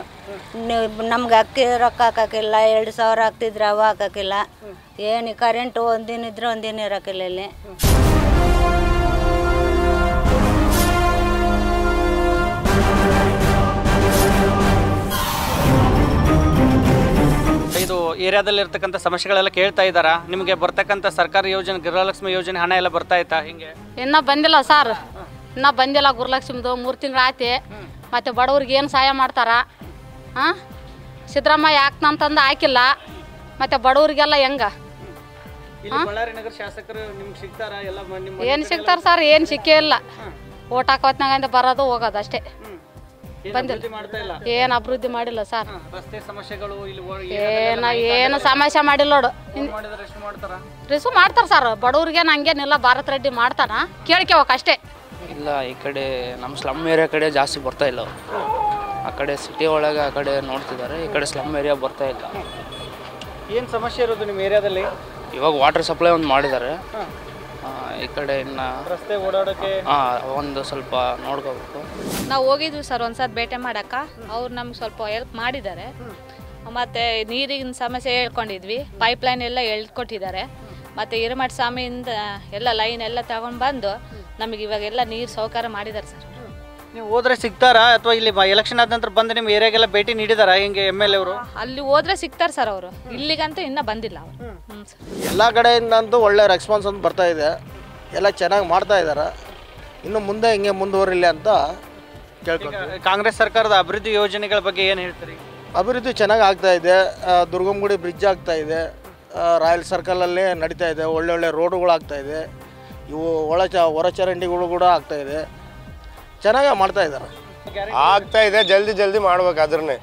ನಮ್ಗೆ ಅಕ್ಕಿ ರೊಕ್ಕ ಹಾಕಕ್ಕಿಲ್ಲ. 2000 ಹಾಕ್ತಿದ್ರೆ ಅವ ಹಾಕಕ್ಕಿಲ್ಲ. ಏನು ಕರೆಂಟ್ ಒಂದಿನ ಇದ್ರೆ ಒಂದಿನ ಇರೋಕ್ಕಿಲ್ಲ ಇಲ್ಲಿ. ಇದು ಏರಿಯಾದಲ್ಲಿ ಇರ್ತಕ್ಕಂಥ ಸಮಸ್ಯೆಗಳೆಲ್ಲ ಕೇಳ್ತಾ ಇದ್ದಾರಾ? ನಿಮಗೆ ಬರ್ತಕ್ಕಂಥ ಸರ್ಕಾರಿ ಯೋಜನೆ, ಗೃಹಲಕ್ಷ್ಮಿ ಯೋಜನೆ ಹಣ ಎಲ್ಲ ಬರ್ತಾ ಇತ್ತಾ? ಹಿಂಗೆ ಇನ್ನೂ ಬಂದಿಲ್ಲ ಸರ್, ಇನ್ನೂ ಬಂದಿಲ್ಲ. ಗೃಹಲಕ್ಷ್ಮಿದು 3 ತಿಂಗಳು ಆಯ್ತು. ಮತ್ತು ಬಡವ್ರಿಗೆ ಏನು ಸಹಾಯ ಮಾಡ್ತಾರ? ಹಾಂ, ಸಿದ್ದರಾಮಯ್ಯ ಹಾಕ್ತಂತಂದು ಹಾಕಿಲ್ಲ. ಮತ್ತು ಬಡವ್ರಿಗೆಲ್ಲ ಹೆಂಗ? ಬಳ್ಳಾರಿ ನಗರ ಶಾಸಕರು ನಿಮ್ಗೆ ಸಿಗ್ತಾರಾ? ಎಲ್ಲ ಏನು ಸಿಗ್ತಾರೆ ಸರ್? ಏನು ಸಿಕ್ಕೇ ಇಲ್ಲ. ಓಟ್ ಹಾಕೋತ್ನಾಗಂತ ಬರೋದು ಹೋಗೋದು ಅಷ್ಟೇ. ಬಂದಿಲ್ಲ, ಏನು ಅಭಿವೃದ್ಧಿ ಮಾಡಿಲ್ಲ ಸರ್. ರಸ್ತೆ ಸಮಸ್ಯೆಗಳು ಏನು ಸಮಸ್ಯೆ ಮಾಡಿಲ್ಲ ನೋಡು. ರಿಸೀವ್ ಮಾಡ್ತಾರೆ ಸರ್. ಬಡವ್ರಿಗೆ ಹಂಗೇನಿಲ್ಲ. ಭಾರತ್ ರೆಡ್ಡಿ ಮಾಡ್ತಾನ, ಕೇಳ್ಕೋಬೇಕು ಅಷ್ಟೇ. ಇಲ್ಲ, ಈ ಕಡೆ ನಮ್ಮ ಸ್ಲಮ್ ಏರಿಯಾ ಕಡೆ ಜಾಸ್ತಿ ಬರ್ತಾ ಇಲ್ಲ ಅವರು. ಆ ಕಡೆ ಸಿಟಿ ಒಳಗೆ ಆ ಕಡೆ ನೋಡ್ತಿದ್ದಾರೆ, ಈ ಕಡೆ ಸ್ಲಮ್ ಏರಿಯಾ ಬರ್ತಾ ಇಲ್ಲ. ಏನು ಸಮಸ್ಯೆ ಇರೋದು ನಿಮ್ಮ ಏರಿಯಾದಲ್ಲಿ? ಇವಾಗ ವಾಟರ್ ಸಪ್ಲೈ ಒಂದು ಮಾಡಿದ್ದಾರೆ, ಈ ಕಡೆ ಇನ್ನು ರಸ್ತೆ ಓಡಾಡೋಕ್ಕೆ ಒಂದು ಸ್ವಲ್ಪ ನೋಡ್ಕೋಬೇಕು. ನಾವು ಹೋಗಿದ್ವಿ ಸರ್ ಒಂದ್ಸತಿ ಭೇಟಿ ಮಾಡೋಕೆ, ಅವ್ರು ನಮ್ಗೆ ಸ್ವಲ್ಪ ಹೆಲ್ಪ್ ಮಾಡಿದ್ದಾರೆ. ಮತ್ತು ನೀರಿನ ಸಮಸ್ಯೆ ಹೇಳ್ಕೊಂಡಿದ್ವಿ, ಪೈಪ್ಲೈನ್ ಎಲ್ಲ ಹೇಳ್ಕೊಟ್ಟಿದ್ದಾರೆ. ಮತ್ತು ಹಿರೇಮಠ ಸ್ವಾಮಿಯಿಂದ ಎಲ್ಲ ಲೈನ್ ಎಲ್ಲ ತಗೊಂಡು ಬಂದು ನಮಗೆ ಇವಾಗೆಲ್ಲ ನೀರು ಸೌಕರ್ಯ ಮಾಡಿದ್ದಾರೆ ಸರ್. ನೀವು ಹೋದ್ರೆ ಸಿಗ್ತಾರಾ ಅಥವಾ ಇಲ್ಲಿ ಎಲೆಕ್ಷನ್ ಆದ ನಂತರ ಬಂದು ನಿಮ್ಮ ಏರಿಯಾಗೆಲ್ಲ ಭೇಟಿ ನೀಡಿದಾರಾ ಹಿಂಗೆ MLA ಅವರು? ಅಲ್ಲಿ ಹೋದ್ರೆ ಸಿಗ್ತಾರೆ ಸರ್ ಅವರು, ಇಲ್ಲಿಗಂತೂ ಇನ್ನೂ ಬಂದಿಲ್ಲ ಅವರು. ಎಲ್ಲ ಕಡೆಯಿಂದಂತೂ ಒಳ್ಳೆ ರೆಸ್ಪಾನ್ಸ್ ಒಂದು ಬರ್ತಾ ಇದೆ, ಎಲ್ಲ ಚೆನ್ನಾಗಿ ಮಾಡ್ತಾ ಇದ್ದಾರೆ. ಇನ್ನು ಮುಂದೆ ಹಿಂಗೆ ಮುಂದುವರಿಲಿ ಅಂತ ಕೇಳ್ಕೊಳ್ತೀವಿ. ಕಾಂಗ್ರೆಸ್ ಸರ್ಕಾರದ ಅಭಿವೃದ್ಧಿ ಯೋಜನೆಗಳ ಬಗ್ಗೆ ಏನು ಹೇಳ್ತೀರಿ? ಅಭಿವೃದ್ಧಿ ಚೆನ್ನಾಗಿ ಆಗ್ತಾ ಇದೆ. ದುರ್ಗಂಗುಡಿ ಬ್ರಿಡ್ಜ್ ಆಗ್ತಾ ಇದೆ, ರಾಯಲ್ ಸರ್ಕಲಲ್ಲಿ ನಡೀತಾ ಇದೆ, ಒಳ್ಳೊಳ್ಳೆ ರೋಡುಗಳು ಆಗ್ತಾ ಇದೆ, ಇವು ಹೊರಚರಂಡಿಗಳು ಕೂಡ ಆಗ್ತಾ ಇದೆ, ಚೆನ್ನಾಗಿ ಮಾಡ್ತಾ ಇದ್ದಾರೆ. ಆಗ್ತಾ ಇದೆ, ಜಲ್ದಿ ಮಾಡ್ಬೇಕು. ಅದ್ರನ್ನೇ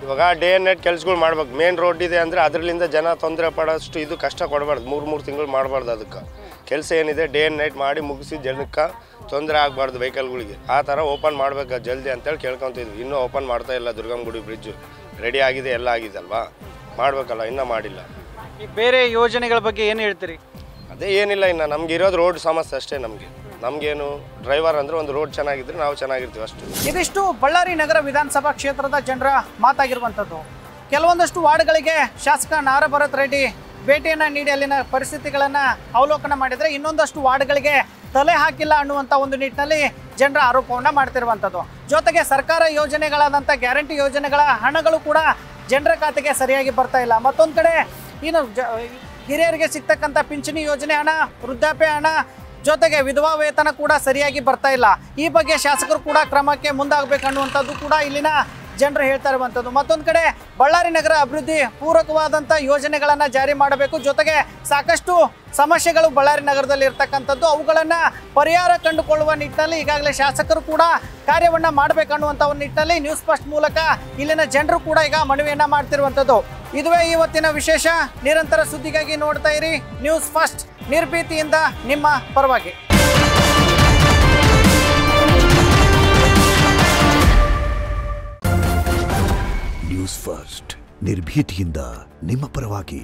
ಇವಾಗ ಡೇ ಆ್ಯಂಡ್ ನೈಟ್ ಕೆಲ್ಸಗಳು ಮಾಡ್ಬೇಕು. ಮೇನ್ ರೋಡ್ ಇದೆ ಅಂದರೆ ಅದರಿಂದ ಜನ ತೊಂದರೆ ಪಡೋಷ್ಟು ಇದು ಕಷ್ಟ ಕೊಡಬಾರ್ದು. 3 ತಿಂಗಳು ಮಾಡಬಾರ್ದು. ಅದಕ್ಕೆ ಕೆಲಸ ಏನಿದೆ ಡೇ ಆ್ಯಂಡ್ ನೈಟ್ ಮಾಡಿ ಮುಗಿಸಿ ಜನಕ್ಕೆ ತೊಂದರೆ ಆಗಬಾರ್ದು ವೆಹಿಕಲ್ಗಳಿಗೆ. ಆ ಥರ ಓಪನ್ ಮಾಡ್ಬೇಕು ಜಲ್ದಿ ಅಂತೇಳಿ ಕೇಳ್ಕೊತಿದ್ವಿ. ಇನ್ನೂ ಓಪನ್ ಮಾಡ್ತಾ ಇಲ್ಲ. ದುರ್ಗಂಗುಡಿ ಬ್ರಿಡ್ಜು ರೆಡಿ ಆಗಿದೆ, ಎಲ್ಲ ಆಗಿದೆ ಅಲ್ವಾ, ಮಾಡಬೇಕಲ್ಲ, ಇನ್ನೂ ಮಾಡಿಲ್ಲ. ಈ ಬೇರೆ ಯೋಜನೆಗಳ ಬಗ್ಗೆ ಏನು ಹೇಳ್ತೀರಿ? ಅದೇ ಏನಿಲ್ಲ, ಇನ್ನು ನಮ್ಗೆ ಇರೋದು ರೋಡ್ ಸಮಸ್ಯೆ ಅಷ್ಟೇ. ನಮಗೇನು ಡ್ರೈವರ್ ಅಂದರೆ ಒಂದು ರೋಡ್ ಚೆನ್ನಾಗಿದ್ರೆ ನಾವು ಚೆನ್ನಾಗಿರ್ತೀವಿ ಅಷ್ಟು. ಇದಿಷ್ಟು ಬಳ್ಳಾರಿ ನಗರ ವಿಧಾನಸಭಾ ಕ್ಷೇತ್ರದ ಜನರ ಮಾತಾಗಿರುವಂಥದ್ದು. ಕೆಲವೊಂದಷ್ಟು ವಾರ್ಡ್ಗಳಿಗೆ ಶಾಸಕ ನಾರ ಭರತ್ ರೆಡ್ಡಿ ಭೇಟಿಯನ್ನು ನೀಡಿ ಅಲ್ಲಿನ ಪರಿಸ್ಥಿತಿಗಳನ್ನು ಅವಲೋಕನ ಮಾಡಿದರೆ, ಇನ್ನೊಂದಷ್ಟು ವಾರ್ಡ್ಗಳಿಗೆ ತಲೆ ಹಾಕಿಲ್ಲ ಅನ್ನುವಂಥ ಒಂದು ನಿಟ್ಟಿನಲ್ಲಿ ಜನರ ಆರೋಪವನ್ನು ಮಾಡ್ತಿರುವಂಥದ್ದು. ಜೊತೆಗೆ ಸರ್ಕಾರ ಯೋಜನೆಗಳಾದಂಥ ಗ್ಯಾರಂಟಿ ಯೋಜನೆಗಳ ಹಣಗಳು ಕೂಡ ಜನರ ಖಾತೆಗೆ ಸರಿಯಾಗಿ ಬರ್ತಾ ಇಲ್ಲ. ಮತ್ತೊಂದು ಕಡೆ ಇನ್ನು ಹಿರಿಯರಿಗೆ ಸಿಗ್ತಕ್ಕಂಥ ಪಿಂಚಣಿ ಯೋಜನೆ ಹಣ, ವೃದ್ಧಾಪ್ಯ ಹಣ, ಜೊತೆಗೆ ವಿಧವಾ ವೇತನ ಕೂಡ ಸರಿಯಾಗಿ ಬರ್ತಾ ಇಲ್ಲ. ಈ ಬಗ್ಗೆ ಶಾಸಕರು ಕೂಡ ಕ್ರಮಕ್ಕೆ ಮುಂದಾಗಬೇಕನ್ನುವಂಥದ್ದು ಕೂಡ ಇಲ್ಲಿನ ಜನರು ಹೇಳ್ತಾ ಇರುವಂಥದ್ದು. ಮತ್ತೊಂದು ಕಡೆ ಬಳ್ಳಾರಿ ನಗರ ಅಭಿವೃದ್ಧಿ ಪೂರಕವಾದಂಥ ಯೋಜನೆಗಳನ್ನು ಜಾರಿ ಮಾಡಬೇಕು. ಜೊತೆಗೆ ಸಾಕಷ್ಟು ಸಮಸ್ಯೆಗಳು ಬಳ್ಳಾರಿ ನಗರದಲ್ಲಿ ಇರ್ತಕ್ಕಂಥದ್ದು, ಅವುಗಳನ್ನು ಪರಿಹಾರ ಕಂಡುಕೊಳ್ಳುವ ನಿಟ್ಟಿನಲ್ಲಿ ಈಗಾಗಲೇ ಶಾಸಕರು ಕೂಡ ಕಾರ್ಯವನ್ನು ಮಾಡಬೇಕನ್ನುವಂಥ ಒಂದು ನಿಟ್ಟಿನಲ್ಲಿ ನ್ಯೂಸ್ ಫಸ್ಟ್ ಮೂಲಕ ಇಲ್ಲಿನ ಜನರು ಕೂಡ ಈಗ ಮನವಿಯನ್ನು ಮಾಡ್ತಿರುವಂಥದ್ದು. ಇದುವೇ ಇವತ್ತಿನ ವಿಶೇಷ. ನಿರಂತರ ಸುದ್ದಿಗಾಗಿ ನೋಡ್ತಾ ಇರಿ ನ್ಯೂಸ್ ಫಸ್ಟ್, ನಿರ್ಭೀತಿಯಿಂದ ನಿಮ್ಮ ಪರವಾಗಿ. ನ್ಯೂಸ್ ಫಸ್ಟ್, ನಿರ್ಭೀತಿಯಿಂದ ನಿಮ್ಮ ಪರವಾಗಿ.